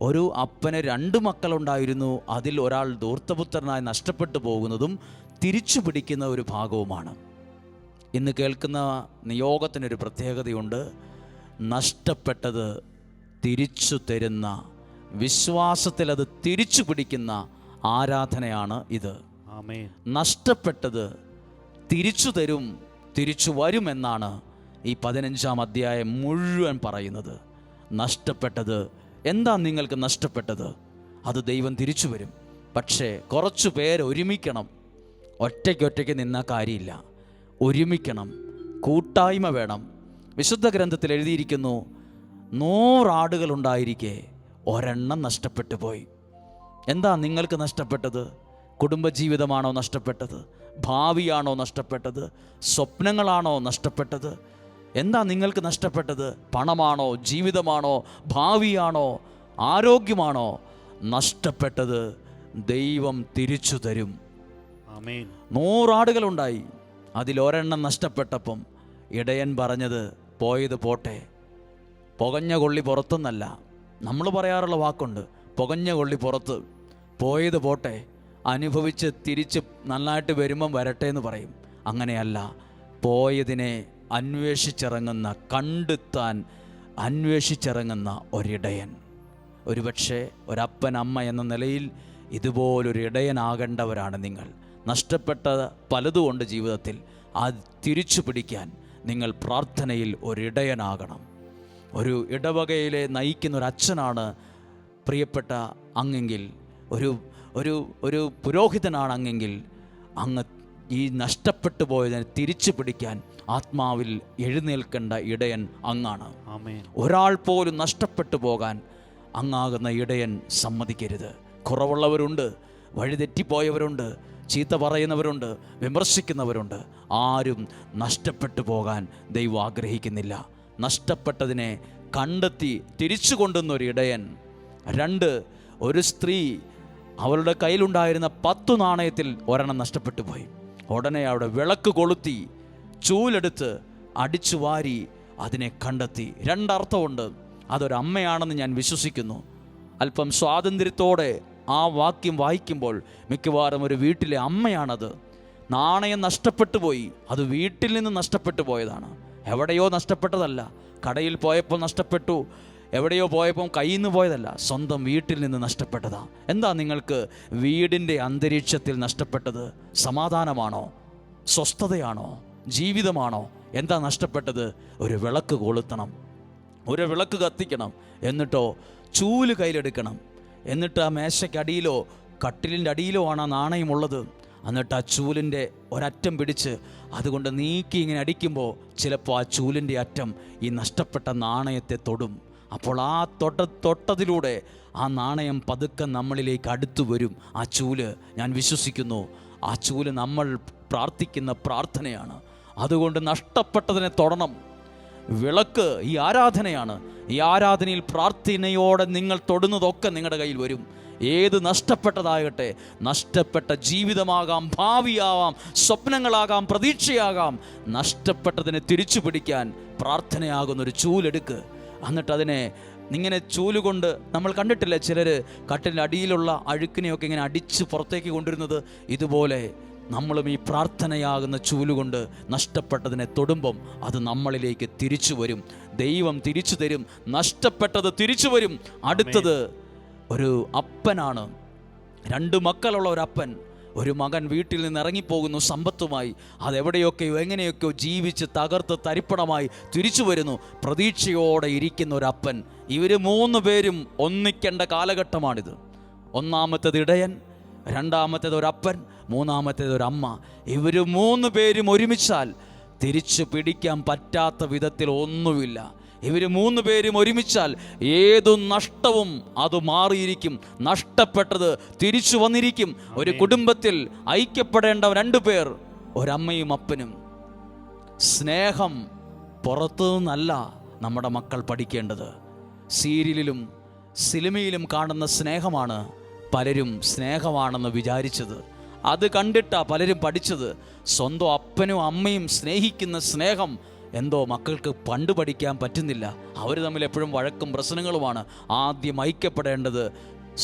Speaker 1: ഒരു അപ്പന് 2 മക്കളുണ്ടായിരുന്നു, അതിൽ ഒരാൾ ധൂർത്തപുത്രനായി നഷ്ടപ്പെട്ടു പോകുന്നതും തിരിച്ചു പിടിക്കുന്ന ഒരു ഭാഗവുമാണ്. ഇന്ന് കേൾക്കുന്ന നിയോഗത്തിനൊരു പ്രത്യേകതയുണ്ട്. നഷ്ടപ്പെട്ടത് തിരിച്ചു തരുന്ന, വിശ്വാസത്തിൽ അത് തിരിച്ചു പിടിക്കുന്ന ആരാധനയാണ് ഇത്. നഷ്ടപ്പെട്ടത് തിരിച്ചു തരും, തിരിച്ചു വരുമെന്നാണ് ഈ 15-ാം അധ്യായം മുഴുവൻ പറയുന്നത്. നഷ്ടപ്പെട്ടത് എന്താ? നിങ്ങൾക്ക് നഷ്ടപ്പെട്ടത് അത് ദൈവം തിരിച്ചു വരും. പക്ഷേ കുറച്ചു പേര് ഒരുമിക്കണം. ഒറ്റയ്ക്കൊറ്റയ്ക്ക് നിന്ന കാര്യമില്ല, ഒരുമിക്കണം, കൂട്ടായ്മ വേണം. വിശുദ്ധ ഗ്രന്ഥത്തിൽ എഴുതിയിരിക്കുന്നു, 100 ആടുകളുണ്ടായിരിക്കെ ഒരെണ്ണം നഷ്ടപ്പെട്ടു പോയി. എന്താ നിങ്ങൾക്ക് നഷ്ടപ്പെട്ടത്? കുടുംബജീവിതമാണോ നഷ്ടപ്പെട്ടത്? ഭാവിയാണോ നഷ്ടപ്പെട്ടത്? സ്വപ്നങ്ങളാണോ നഷ്ടപ്പെട്ടത്? എന്താ നിങ്ങൾക്ക് നഷ്ടപ്പെട്ടത്? പണമാണോ? ജീവിതമാണോ? ഭാവിയാണോ? ആരോഗ്യമാണോ? നഷ്ടപ്പെട്ടത് ദൈവം തിരിച്ചു തരും. 100 ആടുകളുണ്ടായി, അതിലൊരെണ്ണം നഷ്ടപ്പെട്ടപ്പം ഇടയൻ പറഞ്ഞത്, പോയത് പോട്ടെ, പുകഞ്ഞ കൊള്ളി പുറത്തെന്നല്ല. നമ്മൾ പറയാറുള്ള വാക്കുണ്ട്, പുകഞ്ഞ കൊള്ളി പുറത്ത്, പോയത് പോട്ടെ, അനുഭവിച്ച് തിരിച്ച് നന്നായിട്ട് വരുമ്പം വരട്ടെ എന്ന് പറയും. അങ്ങനെയല്ല, പോയതിനെ അന്വേഷിച്ചിറങ്ങുന്ന, കണ്ടെത്താൻ അന്വേഷിച്ചിറങ്ങുന്ന ഒരിടയൻ. ഒരുപക്ഷെ ഒരപ്പൻ അമ്മ എന്ന നിലയിൽ ഇതുപോലൊരു ഇടയനാകേണ്ടവരാണ് നിങ്ങൾ. നഷ്ടപ്പെട്ട പലതുകൊണ്ട് ജീവിതത്തിൽ അത് തിരിച്ചു പിടിക്കാൻ നിങ്ങൾ പ്രാർത്ഥനയിൽ ഒരിടയനാകണം. ഒരു ഇടവകയിലെ നയിക്കുന്ന ഒരു അച്ഛനാണ് പ്രിയപ്പെട്ട അങ്ങെങ്കിൽ, ഒരു പുരോഹിതനാണ് അങ്ങെങ്കിൽ, അങ്ങ് ഈ നഷ്ടപ്പെട്ടു പോയതിനെ തിരിച്ചു പിടിക്കാൻ ആത്മാവിൽ എഴുന്നേൽക്കേണ്ട ഇടയൻ അങ്ങാണ്. ഒരാൾ പോലും നഷ്ടപ്പെട്ടു പോകാൻ അങ്ങാകുന്ന ഇടയൻ സമ്മതിക്കരുത്. കുറവുള്ളവരുണ്ട്, വഴിതെറ്റിപ്പോയവരുണ്ട്, ചീത്ത പറയുന്നവരുണ്ട്, വിമർശിക്കുന്നവരുണ്ട്. ആരും നഷ്ടപ്പെട്ടു പോകാൻ ദൈവം ആഗ്രഹിക്കുന്നില്ല. നഷ്ടപ്പെട്ടതിനെ കണ്ടെത്തി തിരിച്ചു കൊണ്ടുവന്നൊരു ഇടയൻ. 2, ഒരു സ്ത്രീ അവളുടെ കയ്യിലുണ്ടായിരുന്ന 10 നാണയത്തിൽ ഒരെണ്ണം നഷ്ടപ്പെട്ടു പോയി. ഉടനെ അവിടെ വിളക്ക് കൊളുത്തി ചൂലെടുത്ത് അടിച്ചു വാരി അതിനെ കണ്ടെത്തി. 2 അർത്ഥമുണ്ട്. അതൊരമ്മയാണെന്ന് ഞാൻ വിശ്വസിക്കുന്നു. അല്പം സ്വാതന്ത്ര്യത്തോടെ ആ വാക്യം വായിക്കുമ്പോൾ മിക്കവാറും ഒരു വീട്ടിലെ അമ്മയാണത്. നാണയം നഷ്ടപ്പെട്ടു പോയി, അത് വീട്ടിൽ നിന്ന് നഷ്ടപ്പെട്ടു പോയതാണ്. എവിടെയോ നഷ്ടപ്പെട്ടതല്ല, കടയിൽ പോയപ്പോൾ നഷ്ടപ്പെട്ടു, എവിടെയോ പോയപ്പോൾ കയ്യിൽ നിന്ന് പോയതല്ല, സ്വന്തം വീട്ടിൽ നിന്ന് നഷ്ടപ്പെട്ടതാ. എന്താ നിങ്ങൾക്ക് വീടിൻ്റെ അന്തരീക്ഷത്തിൽ നഷ്ടപ്പെട്ടത്? സമാധാനമാണോ? സ്വസ്ഥതയാണോ? ജീവിതമാണോ? എന്താ നഷ്ടപ്പെട്ടത്? ഒരു വിളക്ക് കൊളുത്തണം, ഒരു വിളക്ക് കത്തിക്കണം, എന്നിട്ടോ ചൂല് കയ്യിലെടുക്കണം. എന്നിട്ട് ആ മേശയ്ക്കടിയിലോ കട്ടിലിൻ്റെ അടിയിലോ ആണ് ആ നാണയമുള്ളത്. എന്നിട്ട് ആ ചൂലിൻ്റെ ഒരറ്റം പിടിച്ച് അതുകൊണ്ട് നീക്കി ഇങ്ങനെ അടിക്കുമ്പോൾ ചിലപ്പോൾ ആ ചൂലിൻ്റെ അറ്റം ഈ നഷ്ടപ്പെട്ട നാണയത്തെ തൊടും. അപ്പോൾ ആ തൊട്ടതിലൂടെ ആ നാണയം പതുക്കെ നമ്മളിലേക്ക് അടുത്തു വരും. ആ ചൂല്, ഞാൻ വിശ്വസിക്കുന്നു, ആ ചൂല് നമ്മൾ പ്രാർത്ഥിക്കുന്ന പ്രാർത്ഥനയാണ്. അതുകൊണ്ട് നഷ്ടപ്പെട്ടതിനെ തൊടണം. വിളക്ക് ഈ ആരാധനയാണ്. ഈ ആരാധനയിൽ പ്രാർത്ഥനയോടെ നിങ്ങൾ തൊടുന്നതൊക്കെ നിങ്ങളുടെ കയ്യിൽ വരും. ഏത് നഷ്ടപ്പെട്ടതാകട്ടെ, നഷ്ടപ്പെട്ട ജീവിതമാകാം, ഭാവിയാവാം, സ്വപ്നങ്ങളാകാം, പ്രതീക്ഷയാകാം, നഷ്ടപ്പെട്ടതിനെ തിരിച്ചു പിടിക്കാൻ പ്രാർത്ഥനയാകുന്നൊരു ചൂലെടുക്ക്. എന്നിട്ട് അതിനെ ഇങ്ങനെ ചൂലുകൊണ്ട് നമ്മൾ കണ്ടിട്ടില്ലേ ചിലർ കട്ടിലിൻ്റെ അടിയിലുള്ള അഴുക്കിനെയൊക്കെ ഇങ്ങനെ അടിച്ച് പുറത്തേക്ക് കൊണ്ടുവരുന്നത്? ഇതുപോലെ നമ്മളും ഈ പ്രാർത്ഥനയാകുന്ന ചൂലുകൊണ്ട് നഷ്ടപ്പെട്ടതിനെ തൊടുമ്പം അത് നമ്മളിലേക്ക് തിരിച്ചു വരും. ദൈവം തിരിച്ചു തരും. നഷ്ടപ്പെട്ടത് തിരിച്ചു വരും. അടുത്തത് ഒരു അപ്പനാണ്. 2 മക്കളുള്ള ഒരപ്പൻ. ഒരു മകൻ വീട്ടിൽ നിന്ന് ഇറങ്ങിപ്പോകുന്നു സമ്പത്തുമായി. അതെവിടെയൊക്കെയോ എങ്ങനെയൊക്കെയോ ജീവിച്ച് തകർത്ത് തരിപ്പണമായി തിരിച്ചു വരുന്നു. പ്രതീക്ഷയോടെ ഇരിക്കുന്ന ഒരപ്പൻ. ഇവർ 3 പേരും ഒന്നിക്കേണ്ട കാലഘട്ടമാണിത്. ഒന്നാമത്തേത് ഇടയൻ, രണ്ടാമത്തേത് ഒരപ്പൻ, മൂന്നാമത്തേത് ഒരമ്മ. ഇവർ 3 പേരും ഒരുമിച്ചാൽ തിരിച്ചു പിടിക്കാൻ പറ്റാത്ത വിധത്തിൽ ഒന്നുമില്ല. ഇവർ 3 പേരും ഒരുമിച്ചാൽ ഏതു നഷ്ടവും അത് മാറിയിരിക്കും. നഷ്ടപ്പെട്ടത് തിരിച്ചു വന്നിരിക്കും. ഒരു കുടുംബത്തിൽ ഐക്യപ്പെടേണ്ട 2 പേർ, ഒരമ്മയും അപ്പനും. സ്നേഹം പുറത്തു നിന്നല്ല നമ്മുടെ മക്കൾ പഠിക്കേണ്ടത്. സീരിയലിലും സിനിമയിലും കാണുന്ന സ്നേഹമാണ് പലരും സ്നേഹമാണെന്ന് വിചാരിച്ചത്. അത് കണ്ടിട്ടാ പലരും പഠിച്ചത്. സ്വന്തം അപ്പനും അമ്മയും സ്നേഹിക്കുന്ന സ്നേഹം എന്തോ മക്കൾക്ക് പണ്ട് പഠിക്കാൻ പറ്റുന്നില്ല. അവർ തമ്മിൽ എപ്പോഴും വഴക്കും പ്രശ്നങ്ങളുമാണ്. ആദ്യം ഐക്യപ്പെടേണ്ടത്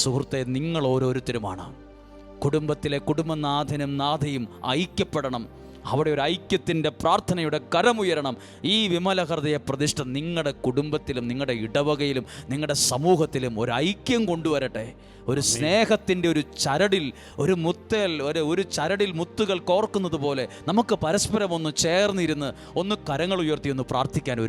Speaker 1: സുഹൃത്തെ നിങ്ങൾ ഓരോരുത്തരുമാണ്. കുടുംബത്തിലെ കുടുംബനാഥനും നാഥയും ഐക്യപ്പെടണം. അവിടെ ഒരു ഐക്യത്തിൻ്റെ പ്രാർത്ഥനയുടെ കരമുയരണം. ഈ വിമല ഹൃദയ പ്രതിഷ്ഠ നിങ്ങളുടെ കുടുംബത്തിലും നിങ്ങളുടെ ഇടവകയിലും നിങ്ങളുടെ സമൂഹത്തിലും ഒരു ഐക്യം കൊണ്ടുവരട്ടെ. ഒരു സ്നേഹത്തിൻ്റെ ഒരു ചരടിൽ ഒരു ചരടിൽ മുത്തുകൾ കോർക്കുന്നത് പോലെ നമുക്ക് പരസ്പരം ഒന്ന് ചേർന്നിരുന്ന് ഒന്ന് കരങ്ങൾ ഉയർത്തി ഒന്ന് പ്രാർത്ഥിക്കാൻ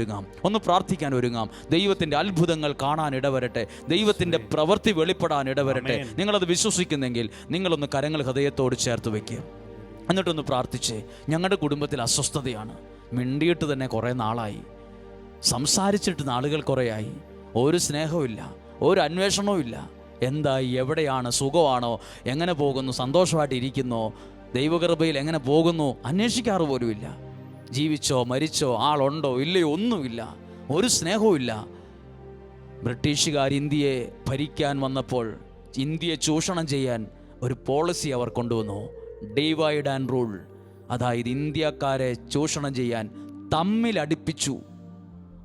Speaker 1: ഒരുങ്ങാം. ദൈവത്തിൻ്റെ അത്ഭുതങ്ങൾ കാണാൻ ഇടവരട്ടെ. ദൈവത്തിൻ്റെ പ്രവൃത്തി വെളിപ്പെടാൻ ഇടവരട്ടെ. നിങ്ങളത് വിശ്വസിക്കുന്നെങ്കിൽ നിങ്ങളൊന്ന് കരങ്ങൾ ഹൃദയത്തോട് ചേർത്ത് വയ്ക്കുക. എന്നിട്ടൊന്ന് പ്രാർത്ഥിച്ചേ. ഞങ്ങളുടെ കുടുംബത്തിൽ അസ്വസ്ഥതയാണ്. മിണ്ടിയിട്ട് തന്നെ കുറേ നാളായി, സംസാരിച്ചിട്ട് നാളുകൾ കുറേയായി. ഒരു സ്നേഹമില്ല, ഒരു അന്വേഷണവും ഇല്ല. എന്തായി? എവിടെയാണ്? സുഖമാണോ? എങ്ങനെ പോകുന്നു? സന്തോഷമായിട്ടിരിക്കുന്നോ? ദൈവകൃപയിൽ എങ്ങനെ പോകുന്നു? അന്വേഷിക്കാറ് പോലുമില്ല. ജീവിച്ചോ മരിച്ചോ, ആളുണ്ടോ ഇല്ലയോ, ഒന്നുമില്ല. ഒരു സ്നേഹവും ഇല്ല. ബ്രിട്ടീഷുകാർ ഇന്ത്യയെ ഭരിക്കാൻ വന്നപ്പോൾ ഇന്ത്യയെ ചൂഷണം ചെയ്യാൻ ഒരു പോളിസി അവർ കൊണ്ടുവന്നു. Divide and rule. അതായത് ഇന്ത്യക്കാരെ ചൂഷണം ചെയ്യാൻ തമ്മിലടിപ്പിച്ചു.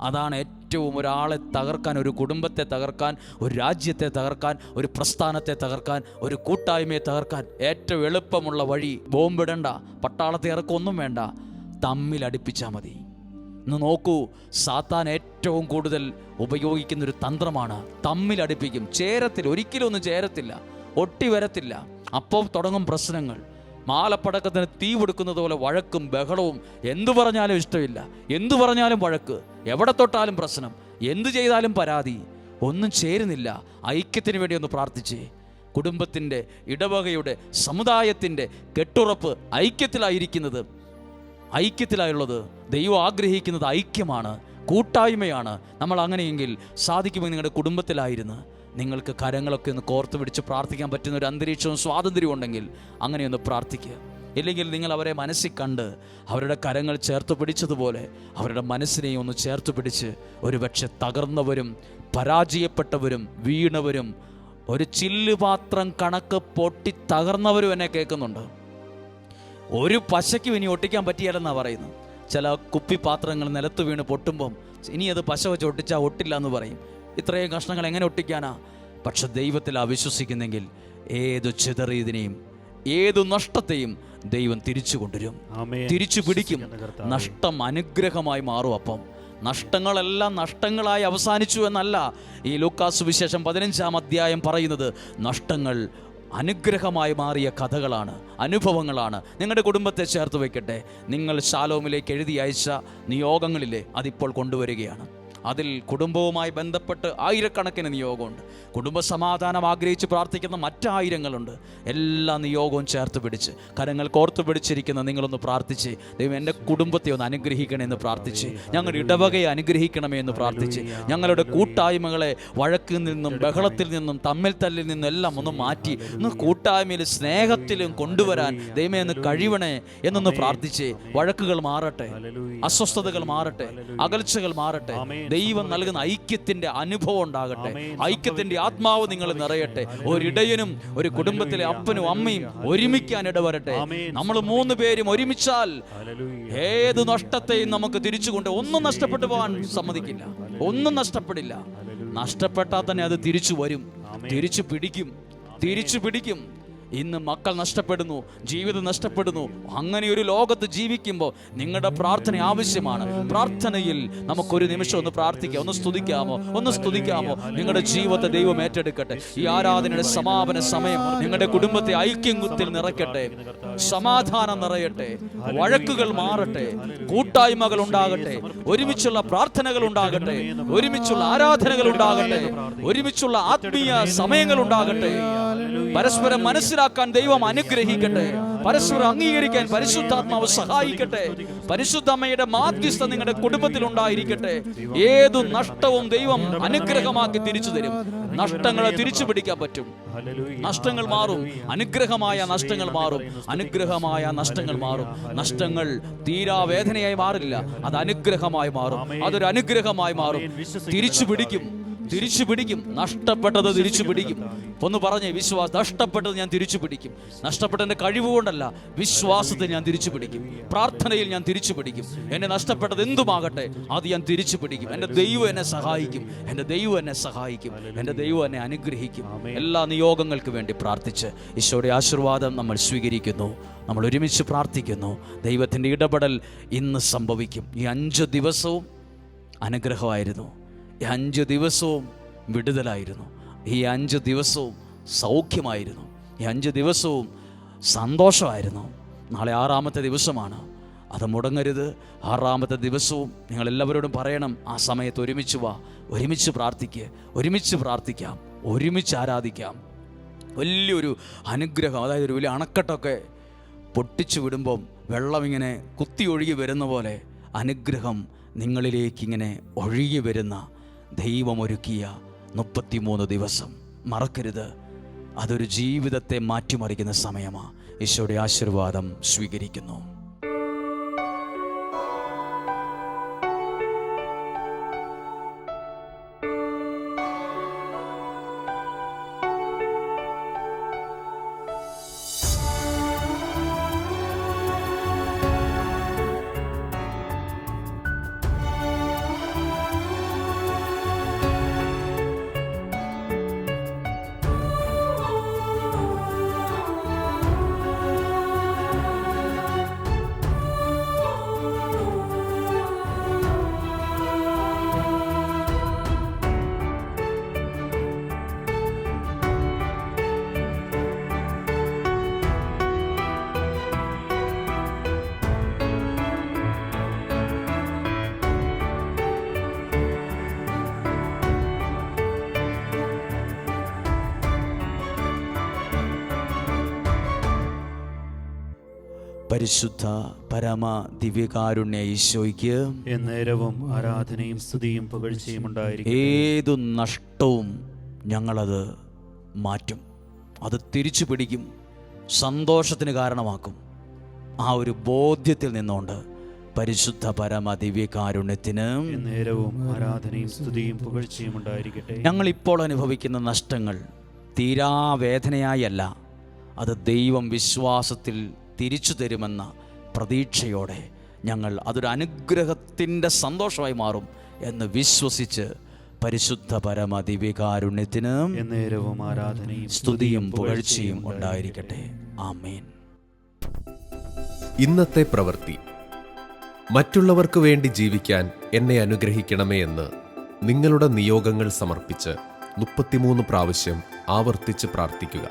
Speaker 1: അതാണ് ഏറ്റവും ഒരാളെ തകർക്കാൻ, ഒരു കുടുംബത്തെ തകർക്കാൻ, ഒരു രാജ്യത്തെ തകർക്കാൻ, ഒരു പ്രസ്ഥാനത്തെ തകർക്കാൻ, ഒരു കൂട്ടായ്മയെ തകർക്കാൻ ഏറ്റവും എളുപ്പമുള്ള വഴി. ബോംബിടണ്ട, പട്ടാളത്തെ ഇറക്കൊന്നും വേണ്ട, തമ്മിലടിപ്പിച്ചാൽ മതി. ഇന്ന് നോക്കൂ, സാത്താൻ ഏറ്റവും കൂടുതൽ ഉപയോഗിക്കുന്നൊരു തന്ത്രമാണ് തമ്മിലടിപ്പിക്കും. ഒരിക്കലും ഒന്നും ചേരത്തില്ല, ഒട്ടി വരത്തില്ല. അപ്പോൾ തുടങ്ങും പ്രശ്നങ്ങൾ. മാലപ്പടക്കത്തിന് തീ കൊടുക്കുന്നത് പോലെ വഴക്കും ബഹളവും. എന്തു പറഞ്ഞാലും ഇഷ്ടമില്ല, എന്തു പറഞ്ഞാലും വഴക്ക്, എവിടെ തൊട്ടാലും പ്രശ്നം, എന്തു ചെയ്താലും പരാതി. ഒന്നും ചേരുന്നില്ല. ഐക്യത്തിന് വേണ്ടി ഒന്ന് പ്രാർത്ഥിച്ചേ. കുടുംബത്തിൻ്റെ, ഇടവകയുടെ, സമുദായത്തിൻ്റെ കെട്ടുറപ്പ് ഐക്യത്തിലായുള്ളത്. ദൈവം ആഗ്രഹിക്കുന്നത് ഐക്യമാണ്, കൂട്ടായ്മയാണ്. നമ്മൾ അങ്ങനെയെങ്കിൽ സാധിക്കുമെങ്കിൽ നിങ്ങളുടെ കുടുംബത്തിലായിരുന്നു നിങ്ങൾക്ക് കരങ്ങളൊക്കെ ഒന്ന് കോർത്ത് പിടിച്ച് പ്രാർത്ഥിക്കാൻ പറ്റുന്ന ഒരു അന്തരീക്ഷവും സ്വാതന്ത്ര്യവും ഉണ്ടെങ്കിൽ അങ്ങനെയൊന്ന് പ്രാർത്ഥിക്കുക. ഇല്ലെങ്കിൽ നിങ്ങൾ അവരെ മനസ്സിൽ കണ്ട് അവരുടെ കരങ്ങൾ ചേർത്ത് പിടിച്ചതുപോലെ അവരുടെ മനസ്സിനെയും ഒന്ന് ചേർത്ത് പിടിച്ച്, ഒരുപക്ഷെ തകർന്നവരും പരാജയപ്പെട്ടവരും വീണവരും ഒരു ചില്ലുപാത്രം കണക്ക് പൊട്ടി തകർന്നവരും എന്നെ കേൾക്കുന്നുണ്ട്. ഒരു പശയ്ക്കും ഇനി ഒട്ടിക്കാൻ പറ്റിയാലെന്നാണ് പറയുന്നത്. ചില കുപ്പിപ്പാത്രങ്ങൾ നിലത്ത് വീണ് പൊട്ടുമ്പം ഇനി അത് പശ വെച്ച് ഒട്ടിച്ചാൽ ഒട്ടില്ല എന്ന് പറയും. ഇത്രയും കഷ്ണങ്ങൾ എങ്ങനെ ഒട്ടിക്കാനാ? പക്ഷെ ദൈവത്തിൽ വിശ്വസിക്കുന്നെങ്കിൽ ഏതു ചിതറിയതിനെയും ഏതു നഷ്ടത്തെയും ദൈവം തിരിച്ചു കൊണ്ടുവരും, തിരിച്ചു പിടിക്കും. നഷ്ടം അനുഗ്രഹമായി മാറും. അപ്പം നഷ്ടങ്ങളെല്ലാം നഷ്ടങ്ങളായി അവസാനിച്ചു എന്നല്ല ഈ ലൂക്കാസ് സുവിശേഷം 15-ാം അധ്യായം പറയുന്നത്. നഷ്ടങ്ങൾ അനുഗ്രഹമായി മാറിയ കഥകളാണ്, അനുഭവങ്ങളാണ്. നിങ്ങളുടെ കുടുംബത്തെ ചേർത്ത് വയ്ക്കട്ടെ. നിങ്ങൾ ശാലോമിലേക്ക് എഴുതി അയച്ച നിയോഗങ്ങളില്ലേ, അതിപ്പോൾ കൊണ്ടുവരികയാണ്. അതിൽ കുടുംബവുമായി ബന്ധപ്പെട്ട് ആയിരക്കണക്കിന് നിയോഗമുണ്ട്. കുടുംബ സമാധാനം ആഗ്രഹിച്ച് പ്രാർത്ഥിക്കുന്ന മറ്റായിരങ്ങളുണ്ട്. എല്ലാ നിയോഗവും ചേർത്ത് പിടിച്ച് കരങ്ങൾ കോർത്ത് പിടിച്ചിരിക്കുന്ന നിങ്ങളൊന്ന് പ്രാർത്ഥിച്ച്, ദൈവം എൻ്റെ കുടുംബത്തെ ഒന്ന് അനുഗ്രഹിക്കണമെന്ന് പ്രാർത്ഥിച്ച്, ഞങ്ങളുടെ ഇടവകയെ അനുഗ്രഹിക്കണമേ എന്ന് പ്രാർത്ഥിച്ച്, ഞങ്ങളുടെ കൂട്ടായ്മകളെ വഴക്കിൽ നിന്നും ബഹളത്തിൽ നിന്നും തമ്മിൽ തല്ലിൽ നിന്നും എല്ലാം ഒന്ന് മാറ്റി ഒന്ന് കൂട്ടായ്മയിൽ സ്നേഹത്തിലും കൊണ്ടുവരാൻ ദൈവമേ ഒന്ന് കഴിവണേ എന്നൊന്ന് പ്രാർത്ഥിച്ച്, വഴക്കുകൾ മാറട്ടെ, അസ്വസ്ഥതകൾ മാറട്ടെ, അകൽച്ചകൾ മാറട്ടെ. ദൈവം നൽകുന്ന ഐക്യത്തിന്റെ അനുഭവം ഉണ്ടാകട്ടെ. ഐക്യത്തിന്റെ ആത്മാവ് നിങ്ങൾ നിറയട്ടെ. ഒരിടയനും ഒരു കുടുംബത്തിലെ അപ്പനും അമ്മയും ഒരുമിക്കാൻ ഇടവരട്ടെ. നമ്മൾ 3 പേരും ഒരുമിച്ചാൽ ഏത് നഷ്ടത്തെയും നമുക്ക് തിരിച്ചുകൊണ്ട് ഒന്നും നഷ്ടപ്പെട്ടു പോകാൻ സമ്മതിക്കില്ല, ഒന്നും നഷ്ടപ്പെടില്ല. നഷ്ടപ്പെട്ടാൽ തന്നെ അത് തിരിച്ചു വരും, തിരിച്ചു പിടിക്കും. ഇന്ന് മക്കൾ നഷ്ടപ്പെടുന്നു, ജീവിതം നഷ്ടപ്പെടുന്നു. അങ്ങനെ ഒരു ലോകത്ത് ജീവിക്കുമ്പോൾ നിങ്ങളുടെ പ്രാർത്ഥന ആവശ്യമാണ്. പ്രാർത്ഥനയിൽ നമുക്കൊരു നിമിഷം ഒന്ന് പ്രാർത്ഥിക്കാം, ഒന്ന് സ്തുതിക്കാമോ? നിങ്ങളുടെ ജീവിതത്തെ ദൈവം ഏറ്റെടുക്കട്ടെ. ഈ ആരാധനയുടെ സമാപന സമയം നിങ്ങളുടെ കുടുംബത്തെ ഐക്യത്തിൽ നിറയ്ക്കട്ടെ, സമാധാനം നിറയട്ടെ, വഴക്കുകൾ മാറട്ടെ, കൂട്ടായ്മകൾ ഉണ്ടാകട്ടെ, ഒരുമിച്ചുള്ള പ്രാർത്ഥനകൾ ഉണ്ടാകട്ടെ, ഒരുമിച്ചുള്ള ആരാധനകൾ ഉണ്ടാകട്ടെ, ഒരുമിച്ചുള്ള ആത്മീയ സമയങ്ങൾ ഉണ്ടാകട്ടെ. പരസ്പരം മനസ്സിലാക്കാൻ ദൈവം അനുഗ്രഹിക്കട്ടെ, പരസ്പരം അംഗീകരിക്കാൻ പരിശുദ്ധാത്മാവ് സഹായിക്കട്ടെ. പരിശുദ്ധമ്മയുടെ മാധ്യസ്ഥ നിങ്ങളുടെ കുടുംബത്തിൽ ഉണ്ടായിരിക്കട്ടെ. ഏതു നഷ്ടവും ദൈവം അനുഗ്രഹമാക്കി തിരിച്ചു തരും. നഷ്ടങ്ങളെ തിരിച്ചു പിടിക്കാൻ പറ്റും. നഷ്ടങ്ങൾ മാറും, അനുഗ്രഹമായ നഷ്ടങ്ങൾ മാറും. നഷ്ടങ്ങൾ തീരാവേദനയായി മാറില്ല, അത് അനുഗ്രഹമായി മാറും. അതൊരു അനുഗ്രഹമായി മാറും. തിരിച്ചു പിടിക്കും. നഷ്ടപ്പെട്ടത് തിരിച്ചു പിടിക്കും. ഒന്ന് പറഞ്ഞേ, വിശ്വാസം. നഷ്ടപ്പെട്ടത് ഞാൻ തിരിച്ചു പിടിക്കും. നഷ്ടപ്പെട്ടതിന്റെ കഴിവുകൊണ്ടല്ല, വിശ്വാസത്തെ ഞാൻ തിരിച്ചു പിടിക്കും. പ്രാർത്ഥനയിൽ ഞാൻ തിരിച്ചു പിടിക്കും. എന്നെ നഷ്ടപ്പെട്ടത് എന്തുമാകട്ടെ അത് ഞാൻ തിരിച്ചു പിടിക്കും. എൻ്റെ ദൈവം എന്നെ സഹായിക്കും, എൻ്റെ ദൈവം എന്നെ അനുഗ്രഹിക്കും. എല്ലാ നിയോഗങ്ങൾക്ക് വേണ്ടി പ്രാർത്ഥിച്ച് ഈശോയുടെ ആശീർവാദം നമ്മൾ സ്വീകരിക്കുന്നു. നമ്മൾ ഒരുമിച്ച് പ്രാർത്ഥിക്കുന്നു. ദൈവത്തിൻ്റെ ഇടപെടൽ ഇന്ന് സംഭവിക്കും. ഈ 5 ദിവസവും അനുഗ്രഹമായിരുന്നു. ഈ 5 ദിവസവും വിടുതലായിരുന്നു. ഈ 5 ദിവസവും സൗഖ്യമായിരുന്നു. ഈ 5 ദിവസവും സന്തോഷമായിരുന്നു. നാളെ 6-ാമത്തെ ദിവസമാണ്. അത് മുടങ്ങരുത്. 6-ാമത്തെ ദിവസവും നിങ്ങളെല്ലാവരോടും പറയണം, ആ സമയത്ത് ഒരുമിച്ച് പ്രാർത്ഥിക്കാം, ഒരുമിച്ച് ആരാധിക്കാം. വലിയൊരു അനുഗ്രഹം, അതായത് ഒരു വലിയ അണക്കെട്ടൊക്കെ പൊട്ടിച്ചു വിടുമ്പം വെള്ളം ഇങ്ങനെ കുത്തി ഒഴുകി വരുന്ന പോലെ അനുഗ്രഹം നിങ്ങളിലേക്കിങ്ങനെ ഒഴുകി വരുന്ന ദൈവമൊരുക്കിയ 33 ദിവസം മറക്കരുത്. അതൊരു ജീവിതത്തെ മാറ്റിമറിക്കുന്ന സമയമാണ്. ഈശോയുടെ ആശീർവാദം സ്വീകരിക്കുന്നു. പരിശുദ്ധ പരമ ദിവ്യകാരുണ്യ ഈശോയ്ക്ക്
Speaker 3: എന്നേരവും ആരാധനയും സ്തുതിയും പുകഴ്ചയും ഉണ്ടായിരിക്കും.
Speaker 1: ഏതു നഷ്ടവും ഞങ്ങളത് മാറ്റും, അത് തിരിച്ചു പിടിക്കും, സന്തോഷത്തിന് കാരണമാക്കും. ആ ഒരു ബോധ്യത്തിൽ നിന്നുകൊണ്ട് പരിശുദ്ധ പരമ ദിവ്യകാരുണ്യത്തിന്
Speaker 3: എന്നേരവും ആരാധനയും സ്തുതിയും പുകഴ്ചയും ഉണ്ടായിരിക്കട്ടെ.
Speaker 1: ഞങ്ങളിപ്പോൾ അനുഭവിക്കുന്ന നഷ്ടങ്ങൾ തീരാവേദനയായല്ല, അത് ദൈവം വിശ്വാസത്തിൽ തിരിച്ചു തരുമെന്ന പ്രതീക്ഷയോടെ ഞങ്ങൾ അതൊരു അനുഗ്രഹത്തിൻ്റെ സന്തോഷമായി മാറും എന്ന് വിശ്വസിച്ച് പരിശുദ്ധ പരമ ദിവ്യകാരുണ്യത്തിന്
Speaker 3: എന്നേരവും ആരാധനയും
Speaker 1: സ്തുതിയും പുകഴ്ചയും ഉണ്ടായിരിക്കട്ടെ. ആമേൻ.
Speaker 4: ഇന്നത്തെ പ്രവൃത്തി. മറ്റുള്ളവർക്ക് വേണ്ടി ജീവിക്കാൻ എന്നെ അനുഗ്രഹിക്കണമേ എന്ന് നിങ്ങളുടെ നിയോഗങ്ങൾ സമർപ്പിച്ച് 33 പ്രാവശ്യം ആവർത്തിച്ച് പ്രാർത്ഥിക്കുക.